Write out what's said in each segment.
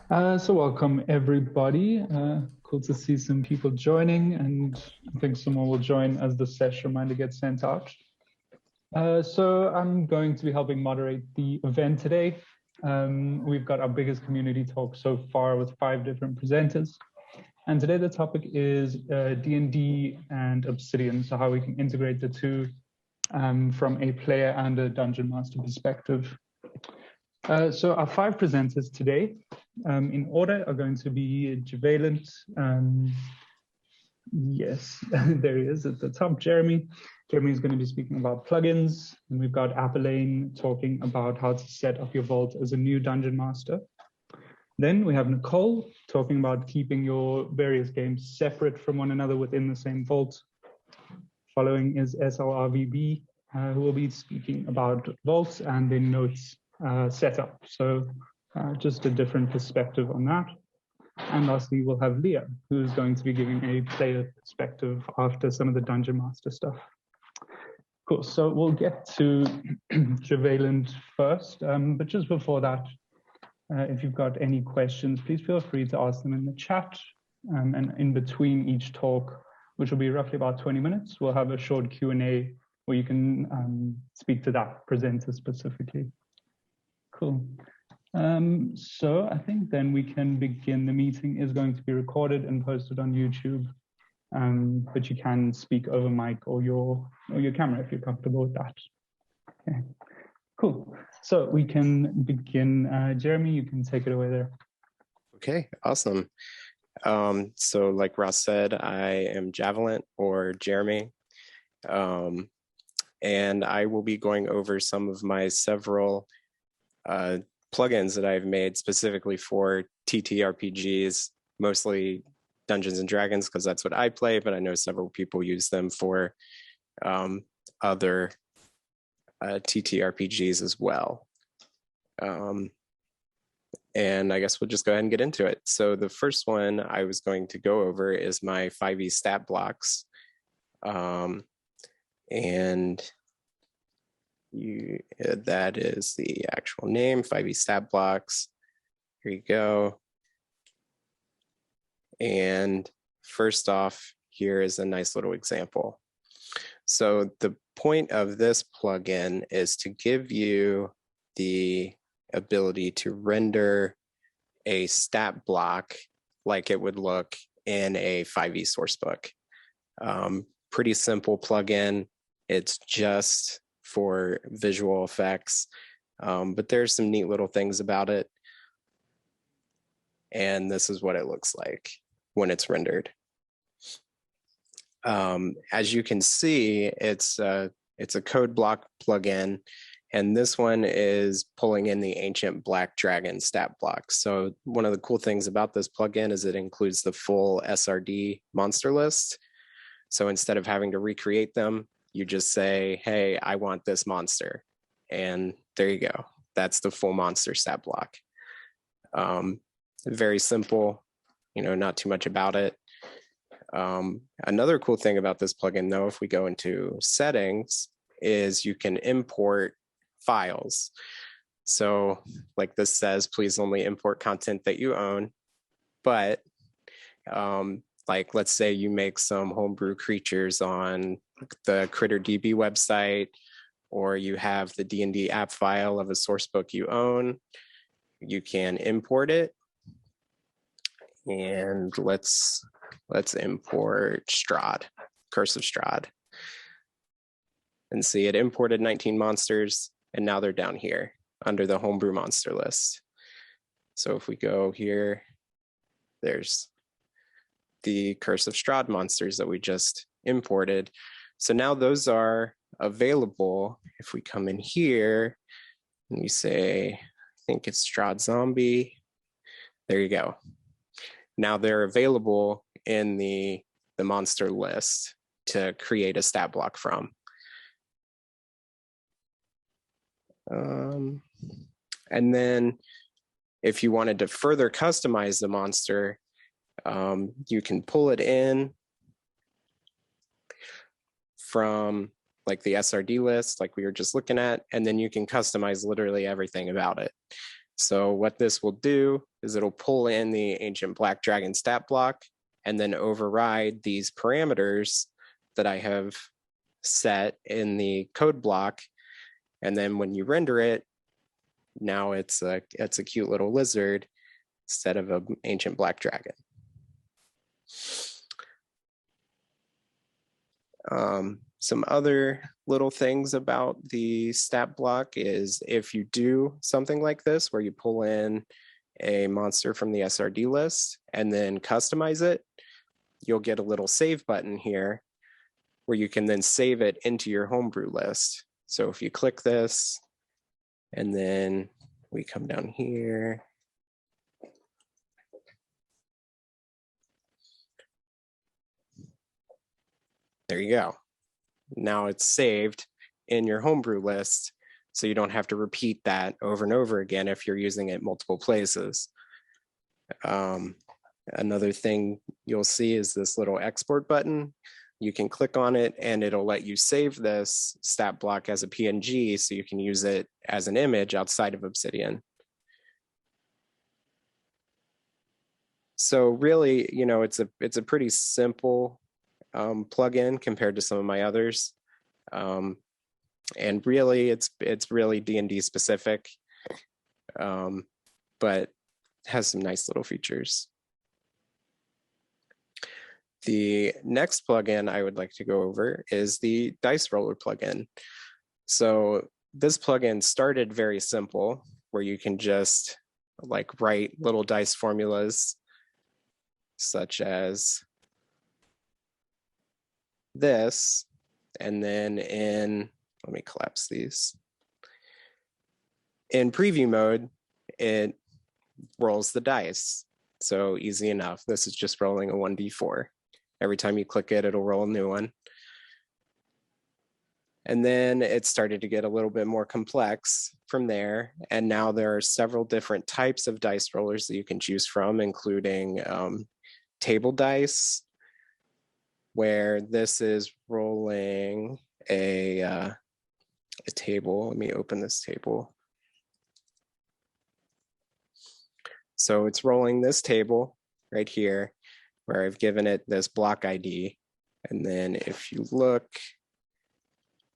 So welcome everybody. Cool to see some people joining, and I think some more will join as the session reminder gets sent out. So I'm going to be helping moderate the event today. We've got our biggest community talk so far with 5 different presenters. And today the topic is D&D and Obsidian, so how we can integrate the two from a player and a dungeon master perspective. So our 5 presenters today, in order, are going to be Javalent. Yes, there he is at the top, Jeremy. Jeremy is going to be speaking about plugins, and we've got Apolaine talking about how to set up your vault as a new dungeon master. Then we have Nicole talking about keeping your various games separate from one another within the same vault. Following is SlRvb, who will be speaking about vaults and the notes setup. So just a different perspective on that. And lastly, we'll have Leah, who's going to be giving a player perspective after some of the Dungeon Master stuff. Cool, so we'll get to Javalent first, but just before that, if you've got any questions, please feel free to ask them in the chat. And in between each talk, which will be roughly about 20 minutes, we'll have a short Q&A where you can speak to that presenter specifically. Cool. So I think then we can begin. The meeting is going to be recorded and posted on YouTube, but you can speak over mic or your camera if you're comfortable with that. Okay, cool. So we can begin. Jeremy, you can take it away there. Okay, awesome. So like Ross said, I am Javalent or Jeremy, and I will be going over some of my several plugins that I've made specifically for TTRPGs, mostly Dungeons and Dragons, because that's what I play, but I know several people use them for other TTRPGs as well. And I guess we'll just go ahead and get into it. So the first one I was going to go over is my 5e stat blocks. And that is the actual name, 5e stat blocks. Here you go. And first off, here is a nice little example. So the point of this plugin is to give you the ability to render a stat block like it would look in a 5e sourcebook. Pretty simple plugin. It's just for visual effects, but there's some neat little things about it. And this is what it looks like when it's rendered. As you can see, it's a code block plugin, and this one is pulling in the ancient black dragon stat block. So one of the cool things about this plugin is it includes the full SRD monster list. So instead of having to recreate them, you just say, hey, I want this monster. And there you go. That's the full monster stat block. Very simple, not too much about it. Another cool thing about this plugin, though, if we go into settings, is you can import files. So like this says, please only import content that you own. But like, let's say you make some homebrew creatures on the CritterDB website, or you have the D&D app file of a source book you own, you can import it. And let's import Strahd, Curse of Strahd. And see, it imported 19 monsters, and now they're down here under the homebrew monster list. So if we go here, there's the Curse of Strahd monsters that we just imported. So now those are available. If we come in here and we say, I think it's Strahd Zombie, there you go. Now they're available in the monster list to create a stat block from. And then if you wanted to further customize the monster, you can pull it in from like the SRD list, like we were just looking at, and then you can customize literally everything about it. So what this will do is it'll pull in the Ancient Black Dragon stat block and then override these parameters that I have set in the code block. And then when you render it, now it's a cute little lizard instead of an Ancient Black Dragon. Some other little things about the stat block is if you do something like this, where you pull in a monster from the SRD list and then customize it, you'll get a little save button here where you can then save it into your homebrew list. So if you click this and then we come down here, there you go. Now it's saved in your homebrew list, so you don't have to repeat that over and over again if you're using it multiple places. Another thing you'll see is this little export button. You can click on it and it'll let you save this stat block as a PNG so you can use it as an image outside of Obsidian. So really, you know, it's a pretty simple plugin compared to some of my others. And really it's really D&D specific, but has some nice little features. The next plugin I would like to go over is the Dice Roller plugin. So this plugin started very simple, where you can just like write little dice formulas such as this, and then let me collapse these. In preview mode, it rolls the dice. So easy enough. This is just rolling a 1d4. Every time you click it, it'll roll a new one. And then it started to get a little bit more complex from there. And now there are several different types of dice rollers that you can choose from, including table dice, where this is rolling a table. Let me open this table. So it's rolling this table right here, where I've given it this block ID. And then if you look,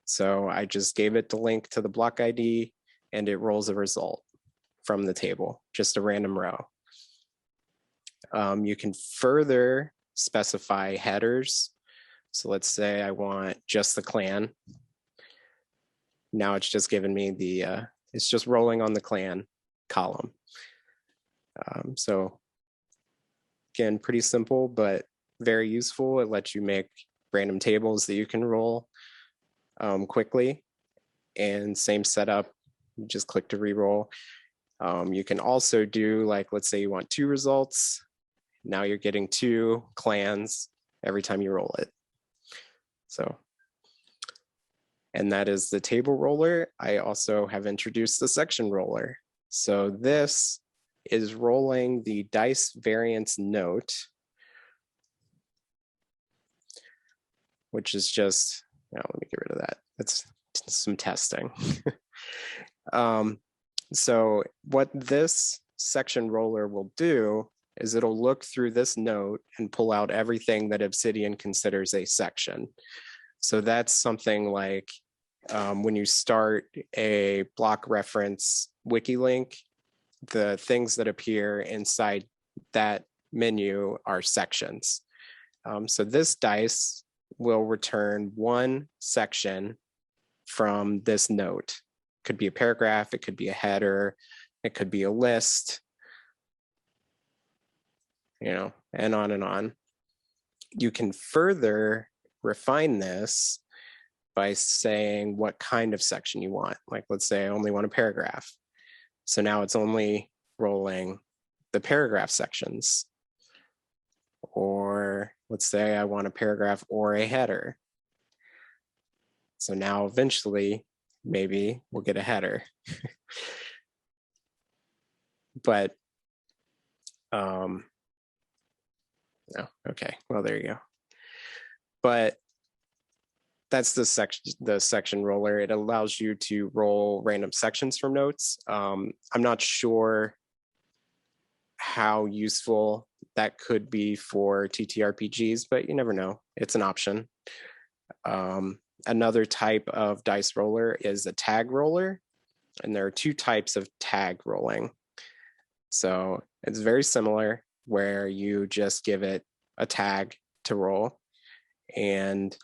so I just gave it the link to the block ID and it rolls a result from the table, just a random row. You can further specify headers. So let's say I want just the clan. Now it's just giving me it's just rolling on the clan column. So again, pretty simple, but very useful. It lets you make random tables that you can roll quickly, and same setup, you just click to reroll. You can also do, like, let's say you want 2 results. Now you're getting 2 clans every time you roll it. So, and that is the table roller. I also have introduced the section roller. So this is rolling the dice variance note, which is just, let me get rid of that. That's some testing. So what this section roller will do is it'll look through this note and pull out everything that Obsidian considers a section. So that's something like when you start a block reference wiki link, the things that appear inside that menu are sections. So this dice will return 1 section from this note. It could be a paragraph, it could be a header, it could be a list, and on and on. You can further refine this by saying what kind of section you want. Like, let's say I only want a paragraph. So now it's only rolling the paragraph sections. Or let's say I want a paragraph or a header. So now eventually, maybe we'll get a header. But, no, okay, well, there you go. But that's the section roller. It allows you to roll random sections from notes. I'm not sure how useful that could be for TTRPGs, but you never know. It's an option. Another type of dice roller is a tag roller, and there are two types of tag rolling. So it's very similar, where you just give it a tag to roll. And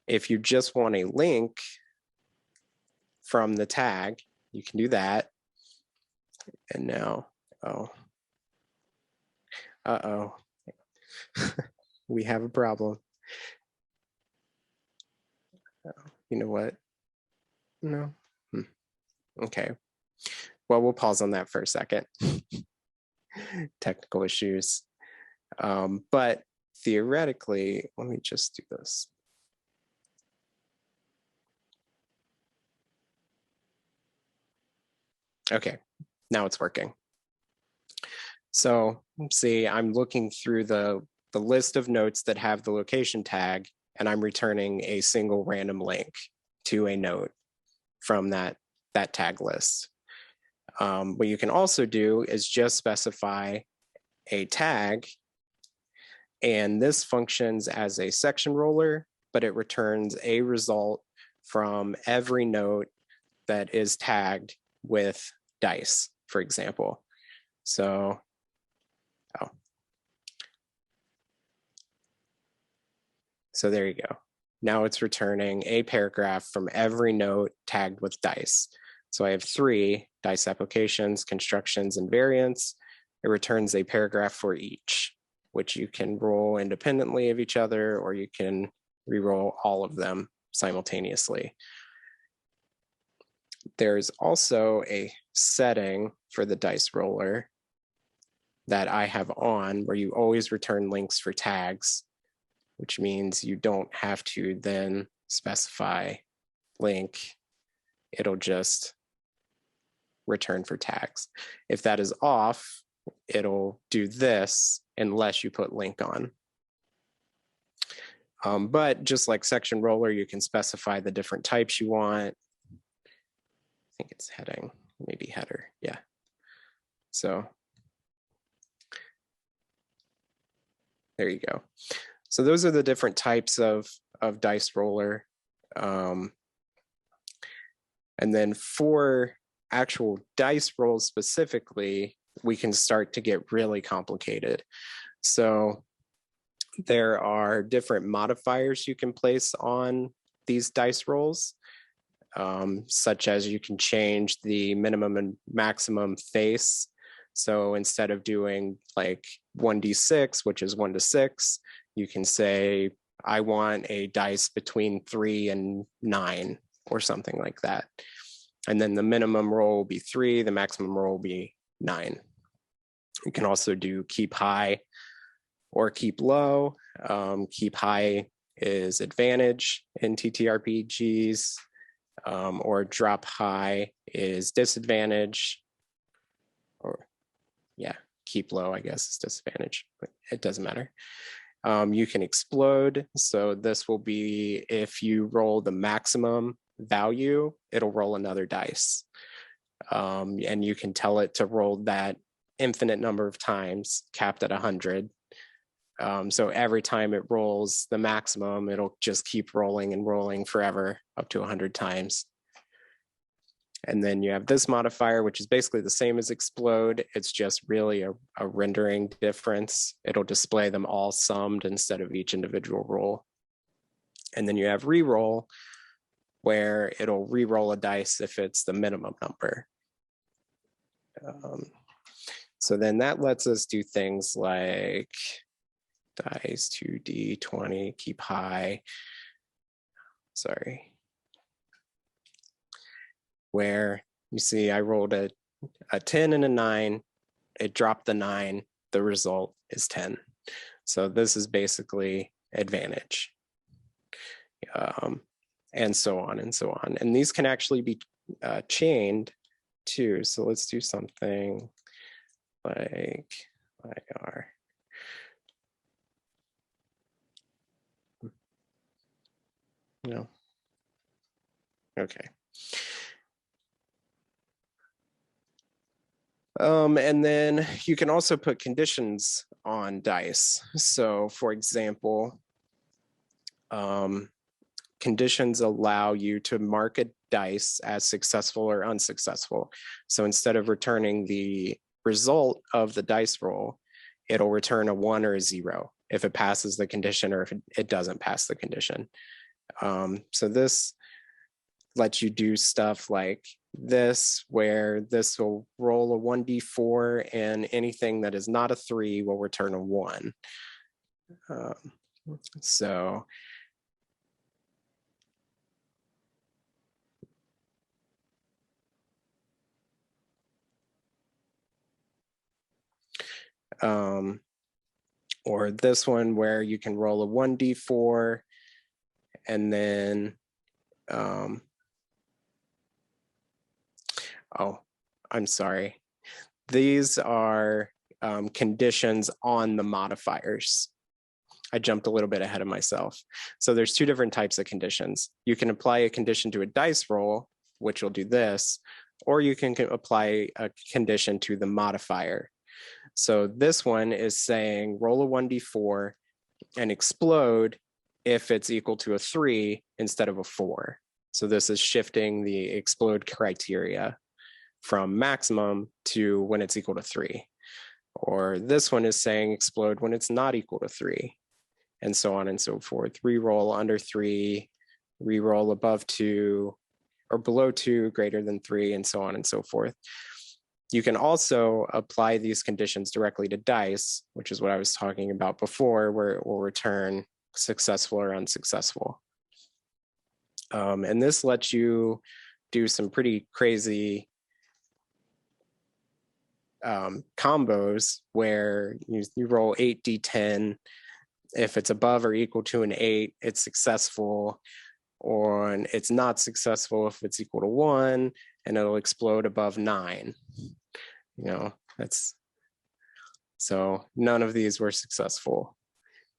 if you just want a link from the tag, you can do that. And now, we have a problem. You know what? No. Okay. Well, we'll pause on that for a second. Technical issues. But theoretically, let me just do this. Okay, now it's working. So see, I'm looking through the list of notes that have the location tag, and I'm returning a single random link to a note from that tag list. What you can also do is just specify a tag, and this functions as a section roller, but it returns a result from every note that is tagged with dice, for example. So, so there you go. Now it's returning a paragraph from every note tagged with dice. So I have 3 dice applications, constructions, and variants. It returns a paragraph for each, which you can roll independently of each other, or you can re-roll all of them simultaneously. There's also a setting for the dice roller that I have on where you always return links for tags, which means you don't have to then specify link. It'll just return for tags. If that is off, it'll do this unless you put link on. But just like section roller, you can specify the different types you want. I think it's heading, maybe header, yeah. So there you go. So those are the different types of dice roller. And then for actual dice rolls specifically, we can start to get really complicated. So there are different modifiers you can place on these dice rolls, such as you can change the minimum and maximum face. So instead of doing like 1d6, which is 1 to 6, you can say, I want a dice between 3 and 9 or something like that. And then the minimum roll will be 3, the maximum roll will be 9. You can also do keep high or keep low. Keep high is advantage in TTRPGs, or drop high is disadvantage, or yeah, keep low, I guess, is disadvantage, but it doesn't matter. You can explode. So this will be if you roll the maximum value, it'll roll another dice. And you can tell it to roll that infinite number of times, capped at 100. So every time it rolls the maximum, it'll just keep rolling and rolling forever up to 100 times. And then you have this modifier, which is basically the same as explode. It's just really a rendering difference. It'll display them all summed instead of each individual roll. And then you have reroll, where it'll re-roll a dice if it's the minimum number. So then that lets us do things like dice 2d20, keep high. Sorry. Where you see I rolled a 10 and a 9, it dropped the 9, the result is 10. So this is basically advantage. And so on and so on. And these can actually be chained too. So let's do something like IR. No. Okay. And then you can also put conditions on dice. So for example, conditions allow you to mark a dice as successful or unsuccessful. So instead of returning the result of the dice roll, it'll return a 1 or a 0 if it passes the condition or if it doesn't pass the condition. So this lets you do stuff like this, where this will roll a 1d4 and anything that is not a 3 will return a 1. Or this one where you can roll a 1d4 and then oh, I'm sorry. These are conditions on the modifiers. I jumped a little bit ahead of myself. So there's two different types of conditions. You can apply a condition to a dice roll, which will do this, or you can apply a condition to the modifier. So this one is saying roll a 1d4 and explode if it's equal to a 3 instead of a 4. So this is shifting the explode criteria from maximum to when it's equal to 3. Or this one is saying explode when it's not equal to 3, and so on and so forth. Reroll under 3, reroll above 2, or below 2, greater than 3, and so on and so forth. You can also apply these conditions directly to dice, which is what I was talking about before, where it will return successful or unsuccessful. And this lets you do some pretty crazy combos where you roll 8d10. If it's above or equal to an 8, it's successful, or it's not successful if it's equal to 1, and it'll explode above 9. So none of these were successful.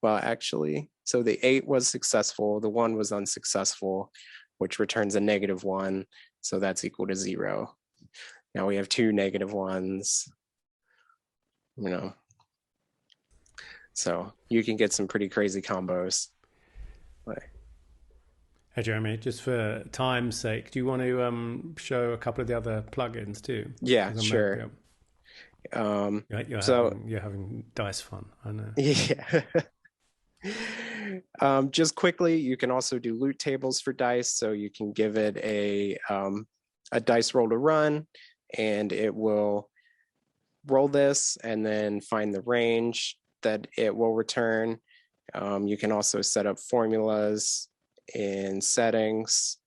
Well, actually, so the 8 was successful, the 1 was unsuccessful, which returns a -1, so that's equal to 0. Now we have 2 -1s, So you can get some pretty crazy combos. Hey Jeremy, just for time's sake, do you want to show a couple of the other plugins too? Yeah, sure. You're having dice fun, I know. Yeah. Just quickly, you can also do loot tables for dice. So you can give it a dice roll to run, and it will roll this and then find the range that it will return. You can also set up formulas in settings.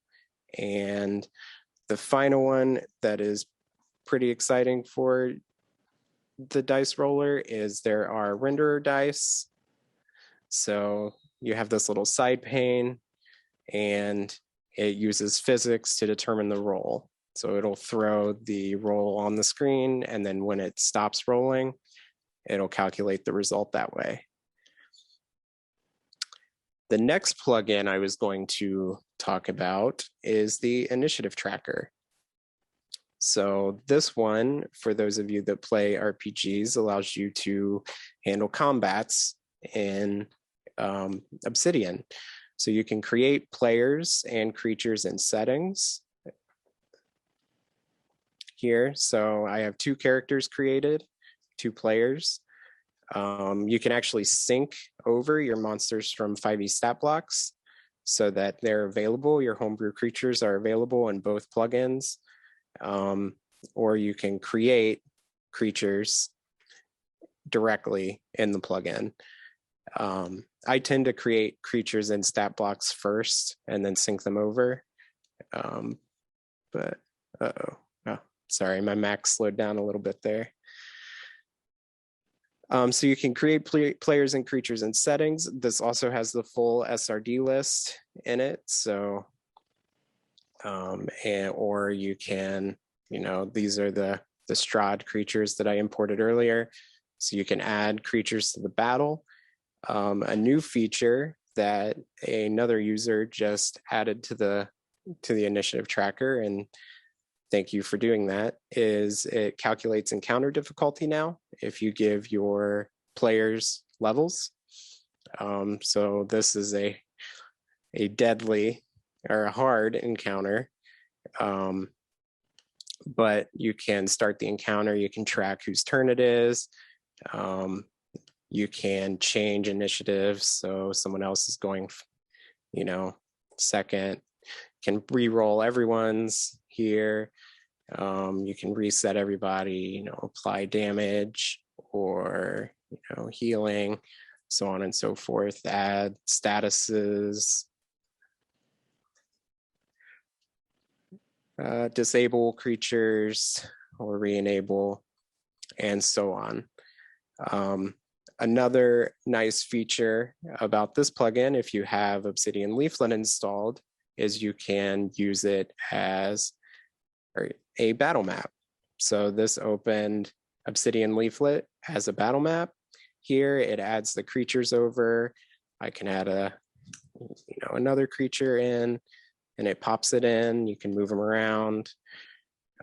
And the final one that is pretty exciting for the dice roller is there are renderer dice. So you have this little side pane, and it uses physics to determine the roll. So it'll throw the roll on the screen, and then when it stops rolling, it'll calculate the result that way. The next plugin I was going to talk about is the initiative tracker. So this one, for those of you that play RPGs, allows you to handle combats in Obsidian. So you can create players and creatures in settings here. So I have 2 characters created, 2 players. You can actually sync over your monsters from 5e stat blocks so that they're available. Your homebrew creatures are available in both plugins. Or you can create creatures directly in the plugin. I tend to create creatures in stat blocks first and then sync them over. But sorry, my Mac slowed down a little bit there. So you can create players and creatures in settings. This also has the full SRD list in it. So, or you can, these are the Strahd creatures that I imported earlier. So you can add creatures to the battle. A new feature that another user just added to the initiative tracker, and thank you for doing that, is it calculates encounter difficulty now if you give your players levels. So this is a deadly or a hard encounter, but you can start the encounter, you can track whose turn it is, you can change initiatives, so someone else is going, second, can re-roll everyone's here. You can reset everybody, apply damage or, healing, so on and so forth, add statuses, disable creatures or re-enable, and so on. Another nice feature about this plugin, if you have Obsidian Leaflet installed, is you can use it as a battle map. So this opened Obsidian Leaflet as a battle map. Here it adds the creatures over. I can add another creature in, and it pops it in. You can move them around.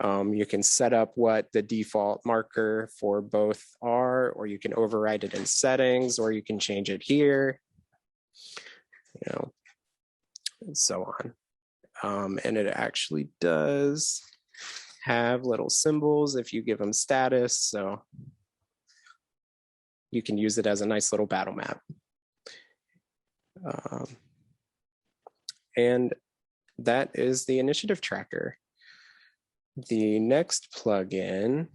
You can set up what the default marker for both are, or you can override it in settings, or you can change it here, and so on. And it actually does have little symbols if you give them status, so you can use it as a nice little battle map. And that is the initiative tracker. The next plugin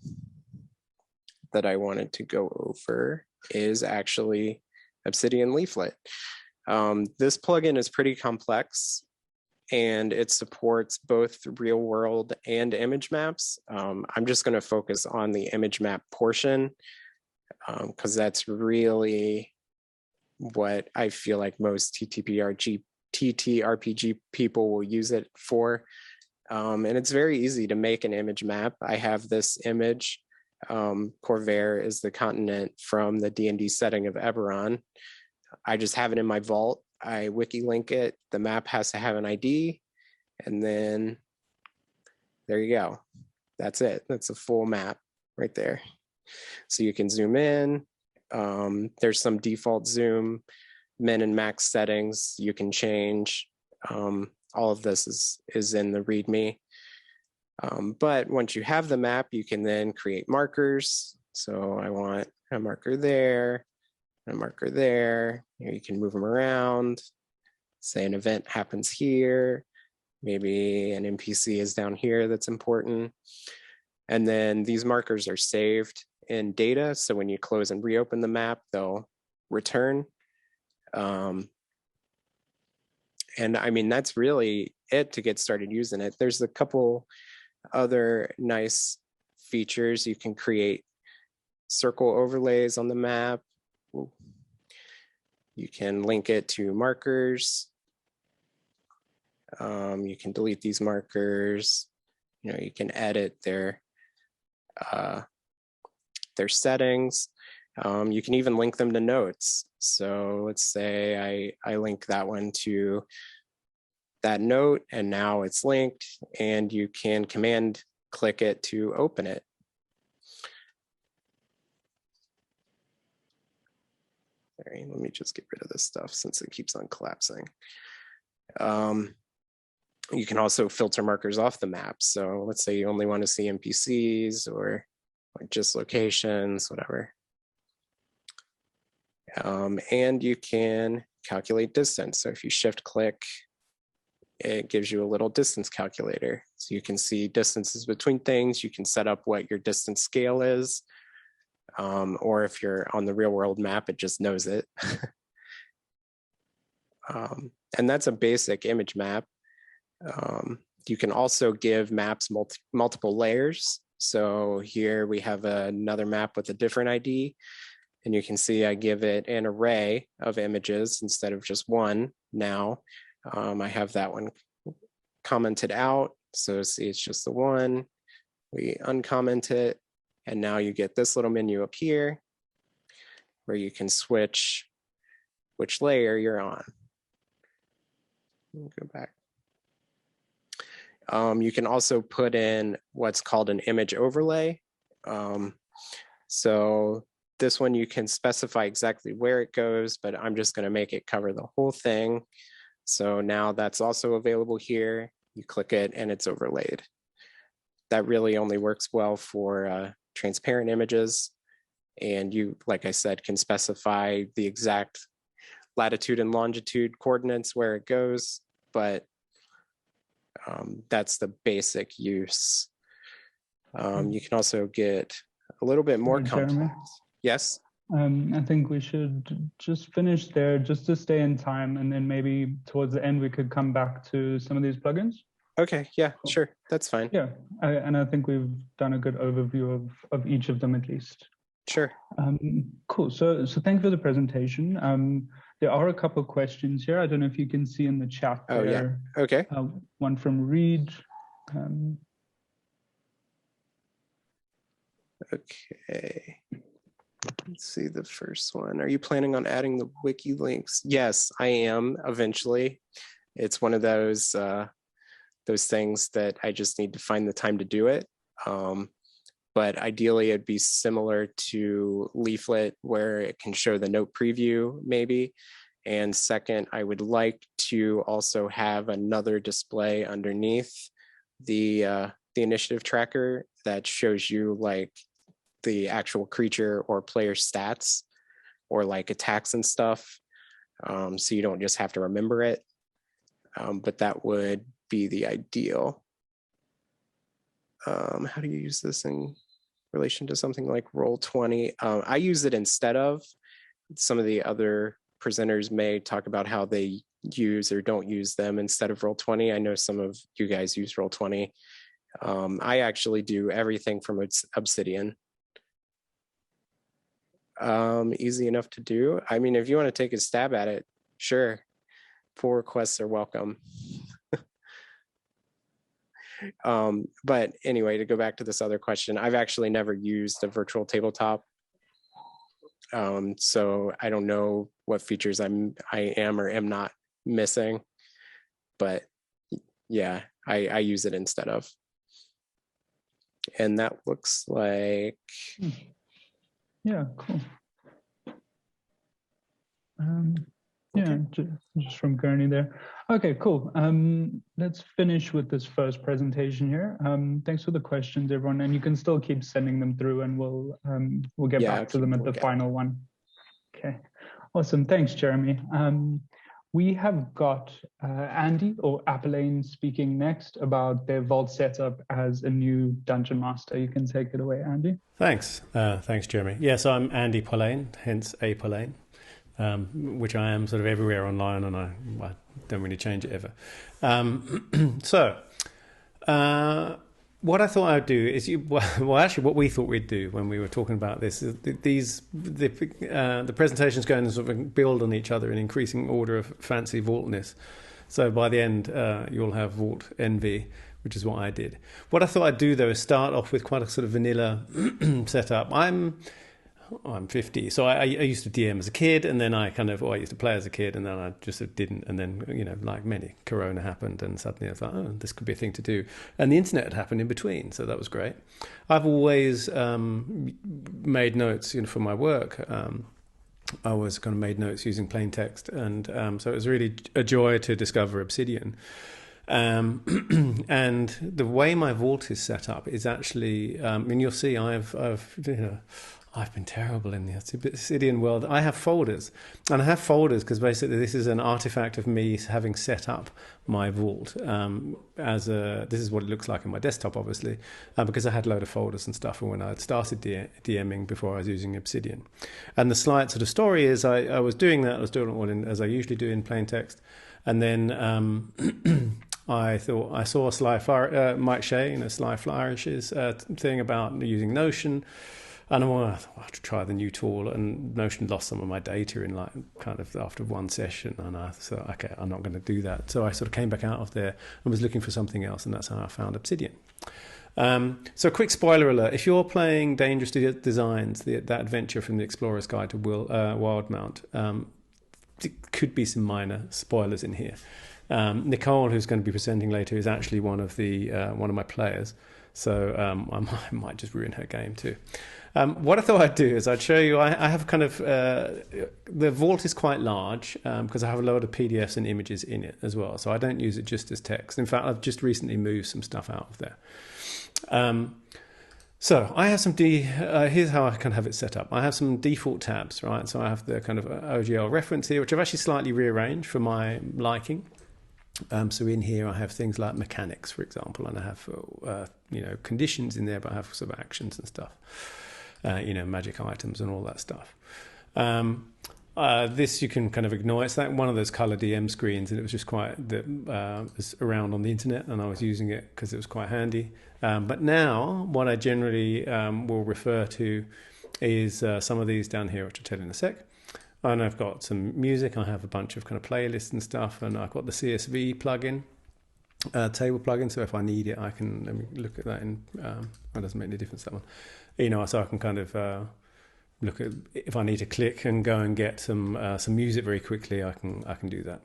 that I wanted to go over is actually Obsidian Leaflet. This plugin is pretty complex, and it supports both real world and image maps. I'm just going to focus on the image map portion because that's really what I feel like most TTRPG people will use it for. And it's very easy to make an image map. I have this image. Corvair is the continent from the D&D setting of Eberron. I just have it in my vault. I wiki link it. The map has to have an ID. And then there you go. That's it. That's a full map right there. So you can zoom in. There's some default zoom, min and max settings you can change. All of this is in the README. But once you have the map, you can then create markers. So I want a marker there, a marker there. You can move them around. Say an event happens here. Maybe an NPC is down here that's important. And then these markers are saved in data. So when you close and reopen the map, they'll return. And I mean, that's really it to get started using it. There's a couple other nice features. You can create circle overlays on the map. You can link it to markers. You can delete these markers. You can edit their settings. You can even link them to notes. So let's say I link that one to that note, and now it's linked, and you can command click it to open it. Sorry, let me just get rid of this stuff since it keeps on collapsing. You can also filter markers off the map. So let's say you only want to see NPCs or just locations, whatever. And you can calculate distance. So if you shift click, it gives you a little distance calculator. So you can see distances between things. You can set up what your distance scale is. Or if you're on the real world map, it just knows it. And that's a basic image map. You can also give maps multiple layers. So here we have another map with a different ID. And you can see I give it an array of images instead of just one now. I have that one commented out. So see, it's just the one. We uncomment it. And now you get this little menu up here where you can switch which layer you're on. go back. You can also put in what's called an image overlay. So this one you can specify exactly where it goes, but I'm just going to make it cover the whole thing. So now that's also available here. You click it and it's overlaid. That really only works well for transparent images. And you, like I said, can specify the exact latitude and longitude coordinates where it goes, but that's the basic use. You can also get a little bit more complex. Jeremy? Yes? I think we should just finish there just to stay in time, and then maybe towards the end we could come back to some of these plugins. Okay, yeah, sure, that's fine. Yeah, and I think we've done a good overview of each of them at least. Sure. Cool. So thank you for the presentation. There are a couple of questions here. I don't know if you can see in the chat there. Oh, yeah. Okay. One from Reed. Okay. Let's see the first one. Are you planning on adding the wiki links? Yes, I am eventually. It's one of those things that I just need to find the time to do it. But ideally it'd be similar to Leaflet where it can show the note preview maybe. And second, I would like to also have another display underneath the initiative tracker that shows you like the actual creature or player stats or like attacks and stuff. So you don't just have to remember it. But that would be the ideal. How do you use this in relation to something like Roll20? I use it instead of. Some of the other presenters may talk about how they use or don't use them instead of Roll20. I know some of you guys use Roll20. I actually do everything from Obsidian. Easy enough to do. I mean, if you want to take a stab at it, sure. Pull requests are welcome. But anyway, to go back to this other question, I've actually never used a virtual tabletop. So I don't know what features I am or am not missing, but yeah, I use it instead of. And that looks like. Yeah, cool. Yeah, just from Gurney there. Okay, cool. Let's finish with this first presentation here. Thanks for the questions, everyone, and you can still keep sending them through, and we'll get back to them at the final one. Okay, awesome. Thanks, Jeremy. We have got Andy or Apolaine speaking next about their vault setup as a new dungeon master. You can take it away, Andy. Thanks. Thanks, Jeremy. Yes, I'm Andy Apolaine, hence Apolaine. Which I am sort of everywhere online, and I don't really change it ever. What I thought I'd do is, actually what we thought we'd do when we were talking about this is the presentations going to sort of build on each other in increasing order of fancy vaultness. So by the end, you'll have vault envy, which is what I did. What I thought I'd do though is start off with quite a sort of vanilla setup. I'm 50, so I used to DM as a kid, and then I used to play as a kid, and then I just didn't, and then, like many, Corona happened, and suddenly I thought, oh, this could be a thing to do, and the internet had happened in between, so that was great. I've always made notes, for my work. I always kind of made notes using plain text, and so it was really a joy to discover Obsidian. And the way my vault is set up is actually, you'll see I've been terrible in the Obsidian world. I have folders, and I have folders because basically this is an artifact of me having set up my vault this is what it looks like in my desktop, obviously, because I had a load of folders and stuff when I had started DMing before I was using Obsidian. And the slight sort of story is I was doing that. I was doing it all as I usually do in plain text, and then I thought I saw Mike Shea, Sly Flourish's thing about using Notion. And I thought to try the new tool, and Notion lost some of my data in after one session, and I thought, okay, I'm not going to do that. So I sort of came back out of there and was looking for something else, and that's how I found Obsidian. So a quick spoiler alert: if you're playing Dangerous Designs, that adventure from the Explorer's Guide to Wildmount, there could be some minor spoilers in here. Nicole, who's going to be presenting later, is actually one of my players, so I might just ruin her game too. What I thought I'd do is I'd show you. I have kind of the vault is quite large because I have a load of PDFs and images in it as well. So I don't use it just as text. In fact, I've just recently moved some stuff out of there. So I have some here's how I can have it set up. I have some default tabs, right? So I have the kind of OGL reference here, which I've actually slightly rearranged for my liking. So in here I have things like mechanics, for example, and I have conditions in there, but I have sort of actions and stuff. Magic items and all that stuff. This you can kind of ignore. It's like one of those color DM screens, and it was just was around on the internet, and I was using it because it was quite handy. But now what I generally will refer to is some of these down here, which I'll tell you in a sec. And I've got some music. I have a bunch of kind of playlists and stuff, and I've got the CSV plugin, table plugin. So if I need it, let me look at that. That doesn't make any difference, that one. So I can kind of look at if I need to click and go and get some music very quickly. I can do that.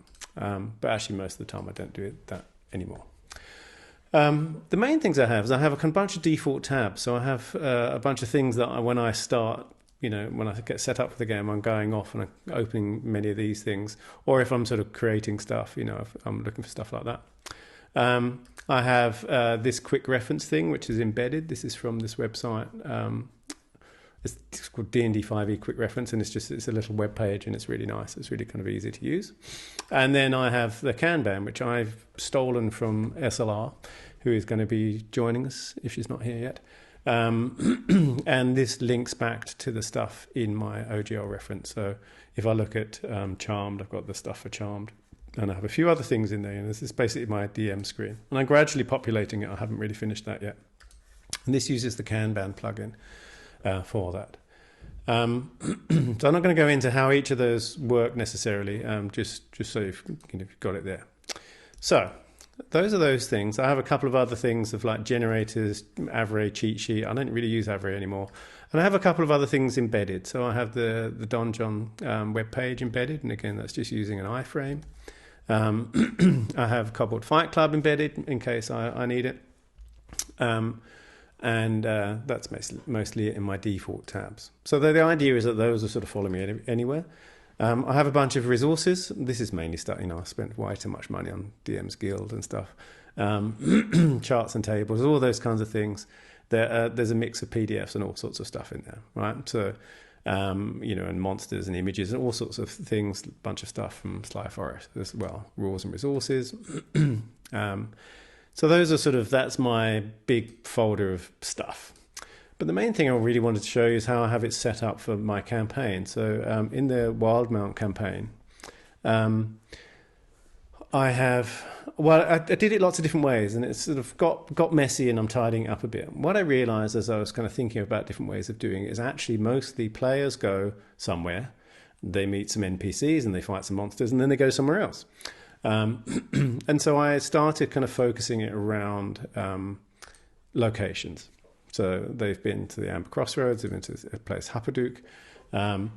But actually, most of the time, I don't do that anymore. The main things I have is I have a bunch of default tabs. So I have a bunch of things that when I start, when I get set up for the game, I'm going off and I'm opening many of these things. Or if I'm sort of creating stuff, if I'm looking for stuff like that. I have this quick reference thing, which is embedded. This is from this website. It's called D&D 5e Quick Reference, and it's a little web page, and it's really nice. It's really kind of easy to use. And then I have the Kanban, which I've stolen from SLR, who is going to be joining us if she's not here yet. And this links back to the stuff in my OGL reference. So if I look at Charmed, I've got the stuff for Charmed. And I have a few other things in there, and this is basically my DM screen. And I'm gradually populating it. I haven't really finished that yet. And this uses the Kanban plugin for that. So I'm not going to go into how each of those work necessarily, just so you've got it there. So those are those things. I have a couple of other things of like generators, Avray cheat sheet. I don't really use Avray anymore. And I have a couple of other things embedded. So I have the Donjon web page embedded, and again, that's just using an iframe. I have Cobalt Fight Club embedded in case I need it. And that's mostly in my default tabs. So the idea is that those will sort of follow me anywhere. I have a bunch of resources. This is mainly stuff, I spent way too much money on DM's Guild and stuff. Charts and tables, all those kinds of things. There's a mix of PDFs and all sorts of stuff in there, right? So, and monsters and images and all sorts of things, a bunch of stuff from SlRvb as well, rules and resources. So those are that's my big folder of stuff. But the main thing I really wanted to show you is how I have it set up for my campaign. So in the Wildmount campaign, I did it lots of different ways, and it's sort of got messy, and I'm tidying it up a bit. What I realized as I was kind of thinking about different ways of doing it is actually mostly players go somewhere, they meet some NPCs and they fight some monsters, and then they go somewhere else. And so I started kind of focusing it around locations. So they've been to the Amber Crossroads, they've been to a place Huppadook, and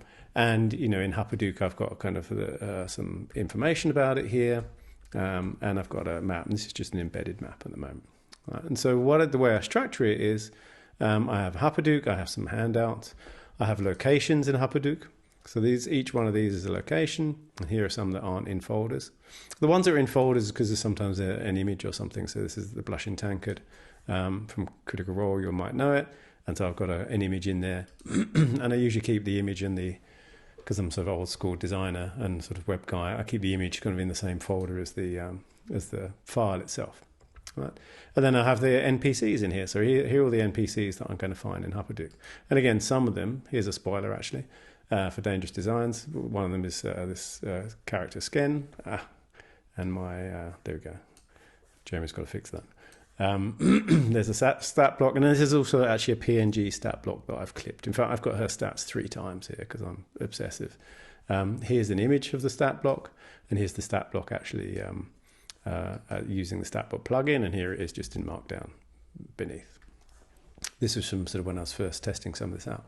in Huppadook I've got kind of some information about it here, and I've got a map, and this is just an embedded map at the moment. Right? And so the way I structure it is I have Huppadook, I have some handouts, I have locations in Huppadook. So each one of these is a location, and here are some that aren't in folders. The ones that are in folders because there's sometimes an image or something. So this is the Blushing Tankard from Critical Role, you might know it. And so I've got an image in there. And I usually keep the image because I'm sort of old school designer and sort of web guy, I keep the image kind of in the same folder as the file itself. Right. And then I have the NPCs in here. So here are all the NPCs that I'm going to find in Huppadook. And again, some of them, here's a spoiler actually, for Dangerous Designs. One of them is this character Sken. And there we go. Jeremy's got to fix that. There's a stat block, and this is also actually a PNG stat block that I've clipped. In fact, I've got her stats 3 times here because I'm obsessive. Here's an image of the stat block, and here's the stat block actually using the stat block plugin, and here it is just in Markdown beneath. This was from sort of when I was first testing some of this out.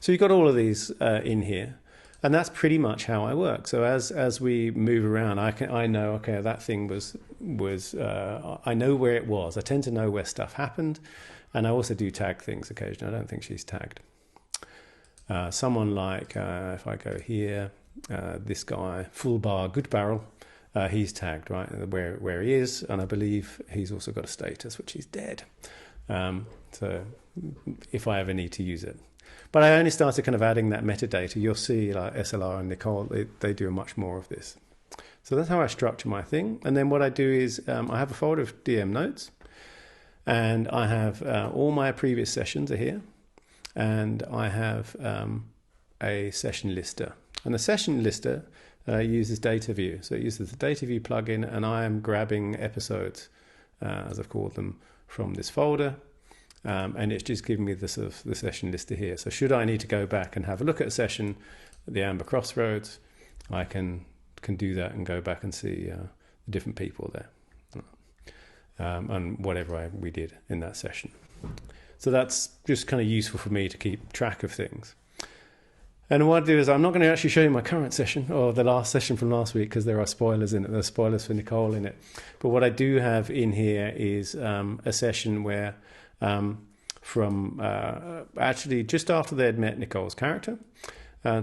So you've got all of these in here. And that's pretty much how I work. So as we move around, I know, okay, that thing was I know where it was. I tend to know where stuff happened, and I also do tag things occasionally. I don't think she's tagged. Someone like if I go here, this guy, Full Bar Good Barrel, he's tagged right where he is, and I believe he's also got a status which he's dead. So if I ever need to use it. But I only started kind of adding that metadata. You'll see like SLR and Nicole, they do much more of this. So that's how I structure my thing. And then what I do is I have a folder of DM notes, and I have all my previous sessions are here, and I have a session lister. And the session lister uses data view. So it uses the data view plugin, and I am grabbing episodes, as I've called them, from this folder. And it's just giving me the sort of the session lister here. So should I need to go back and have a look at a session at the Amber Crossroads, I can do that and go back and see the different people there, and whatever we did in that session. So that's just kind of useful for me to keep track of things. And what I do is I'm not going to actually show you my current session or the last session from last week because there are spoilers in it. There's spoilers for Nicole in it. But what I do have in here is a session where from actually just after they'd met Nicole's character.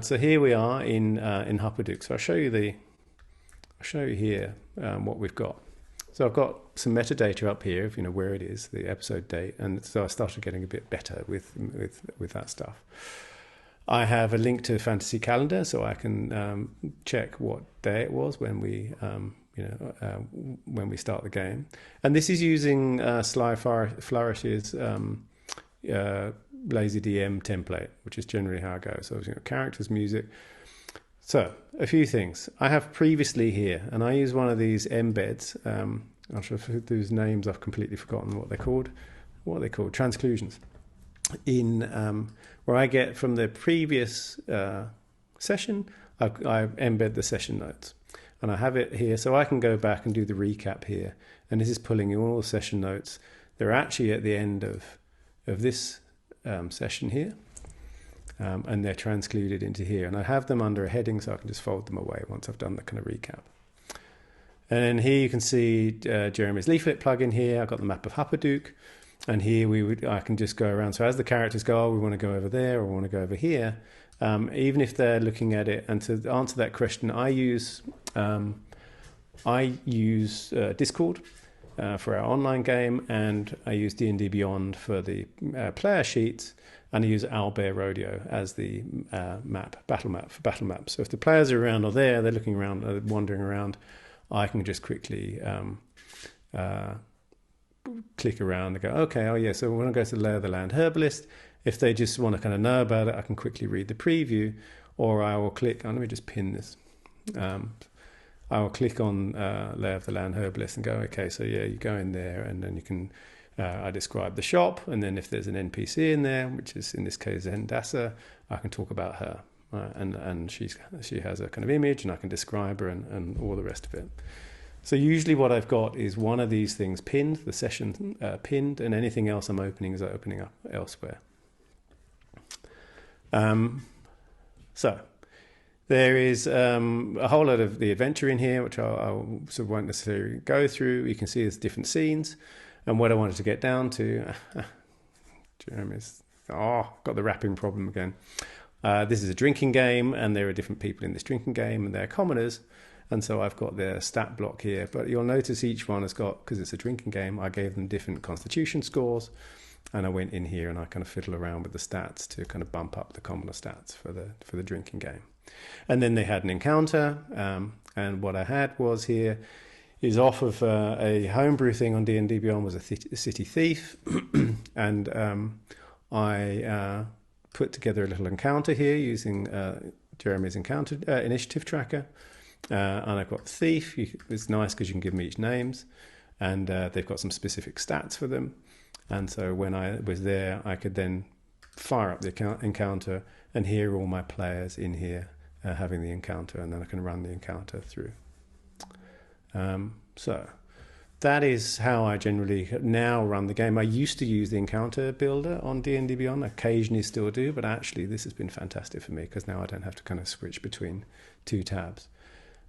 So here we are in Huppadook. So I'll show you here what we've got. So I've got some metadata up here, if you know where it is, the episode date, and so I started getting a bit better with that stuff. I have a link to the fantasy calendar, so I can check what day it was when we when we start the game. And this is using SlRvb's lazy DM template, which is generally how I go. So characters, music. So a few things I have previously here, and I use one of these embeds. I'm sure for those names I've completely forgotten what they're called. What are they called? Transclusions. In where I get from the previous session, I embed the session notes. And I have it here, so I can go back and do the recap here. And this is pulling in all the session notes. They're actually at the end of this session here. And they're transcluded into here. And I have them under a heading, so I can just fold them away once I've done the kind of recap. And then here you can see Jeremy's leaflet plugin here. I've got the map of Huppadook. And here I can just go around. So as the characters go, oh, we want to go over there, or we want to go over here. Even if they're looking at it, and to answer that question, I use Discord for our online game, and I use D&D Beyond for the player sheets, and I use Owlbear Rodeo as the battle map for battle maps. So if the players are around or they're looking around, wandering around, I can just quickly click around and go, okay, oh yeah, so we want to go to the Lay of the Land Herbalist. If they just want to kind of know about it, I can quickly read the preview, or I will click, let me just pin this. I will click on Lay of the Land Herbalist and go, okay, so yeah, you go in there, and then you can, I describe the shop, and then if there's an NPC in there, which is in this case Zendasa, I can talk about her. And she has a kind of image, and I can describe her and all the rest of it. So usually what I've got is one of these things pinned, the session pinned, and anything else I'm opening is opening up elsewhere. So there is a whole lot of the adventure in here, which I sort of won't necessarily go through. You can see there's different scenes, and what I wanted to get down to, Jeremy's, got the wrapping problem again. This is a drinking game, and there are different people in this drinking game, and they're commoners. And so I've got their stat block here, but you'll notice each one has got, because it's a drinking game, I gave them different constitution scores, and I went in here and I kind of fiddle around with the stats to kind of bump up the commoner stats for the drinking game. And then they had an encounter, and what I had was here is off of a homebrew thing on D&D Beyond was a city thief, and I put together a little encounter here using Jeremy's encounter initiative tracker. And I've got thief. It's nice because you can give them each names, and they've got some specific stats for them. And so when I was there, I could then fire up the encounter and hear all my players in here having the encounter, and then I can run the encounter through. So that is how I generally now run the game. I used to use the encounter builder on D&D Beyond, occasionally still do, but actually this has been fantastic for me because now I don't have to kind of switch between two tabs.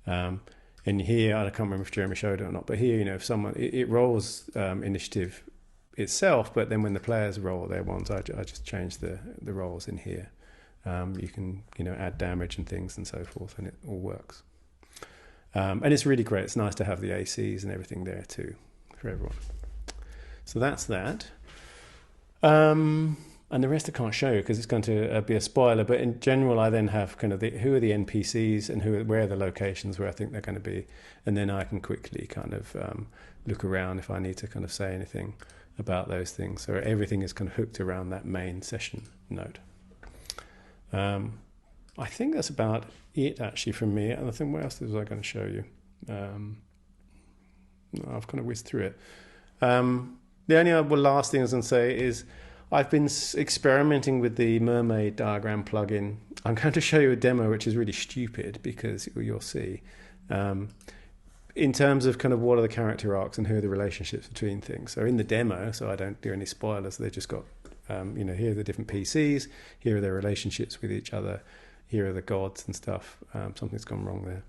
And here, I can't remember if Jeremy showed it or not, but here, if someone, it rolls initiative itself, but then when the players roll their ones, I just change the rolls in here. You can, add damage and things and so forth, and it all works. And it's really great. It's nice to have the ACs and everything there too for everyone. So that's that. And the rest I can't show you because it's going to be a spoiler. But in general, I then have kind of who are the NPCs and where are the locations where I think they're going to be. And then I can quickly kind of look around if I need to kind of say anything about those things. So everything is kind of hooked around that main session node. I think that's about it actually from me. And I think what else was I going to show you? I've kind of whizzed through it. The only last thing I was going to say is I've been experimenting with the mermaid diagram plugin. I'm going to show you a demo which is really stupid because you'll see. In terms of kind of what are the character arcs and who are the relationships between things. So in the demo, so I don't do any spoilers, they just got, here are the different PCs, here are their relationships with each other, here are the gods and stuff. Something's gone wrong there.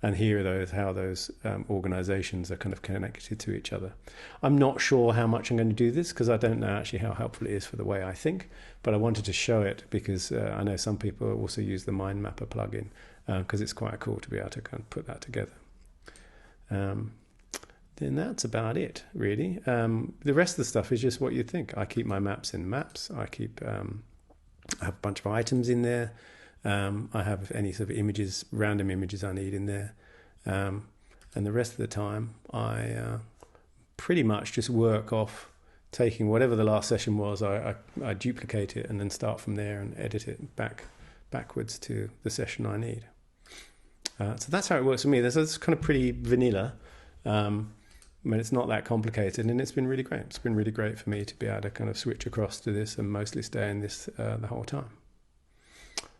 And here are how those organizations are kind of connected to each other. I'm not sure how much I'm going to do this because I don't know actually how helpful it is for the way I think, but I wanted to show it because I know some people also use the Mind Mapper plugin because it's quite cool to be able to kind of put that together. Then that's about it, really. The rest of the stuff is just what you think. I keep my maps in maps. I have a bunch of items in there. I have any sort of images, random images I need in there. And the rest of the time, I pretty much just work off taking whatever the last session was, I duplicate it and then start from there and edit it backwards to the session I need. So that's how it works for me. That's kind of pretty vanilla. It's not that complicated, and it's been really great. It's been really great for me to be able to kind of switch across to this and mostly stay in this the whole time.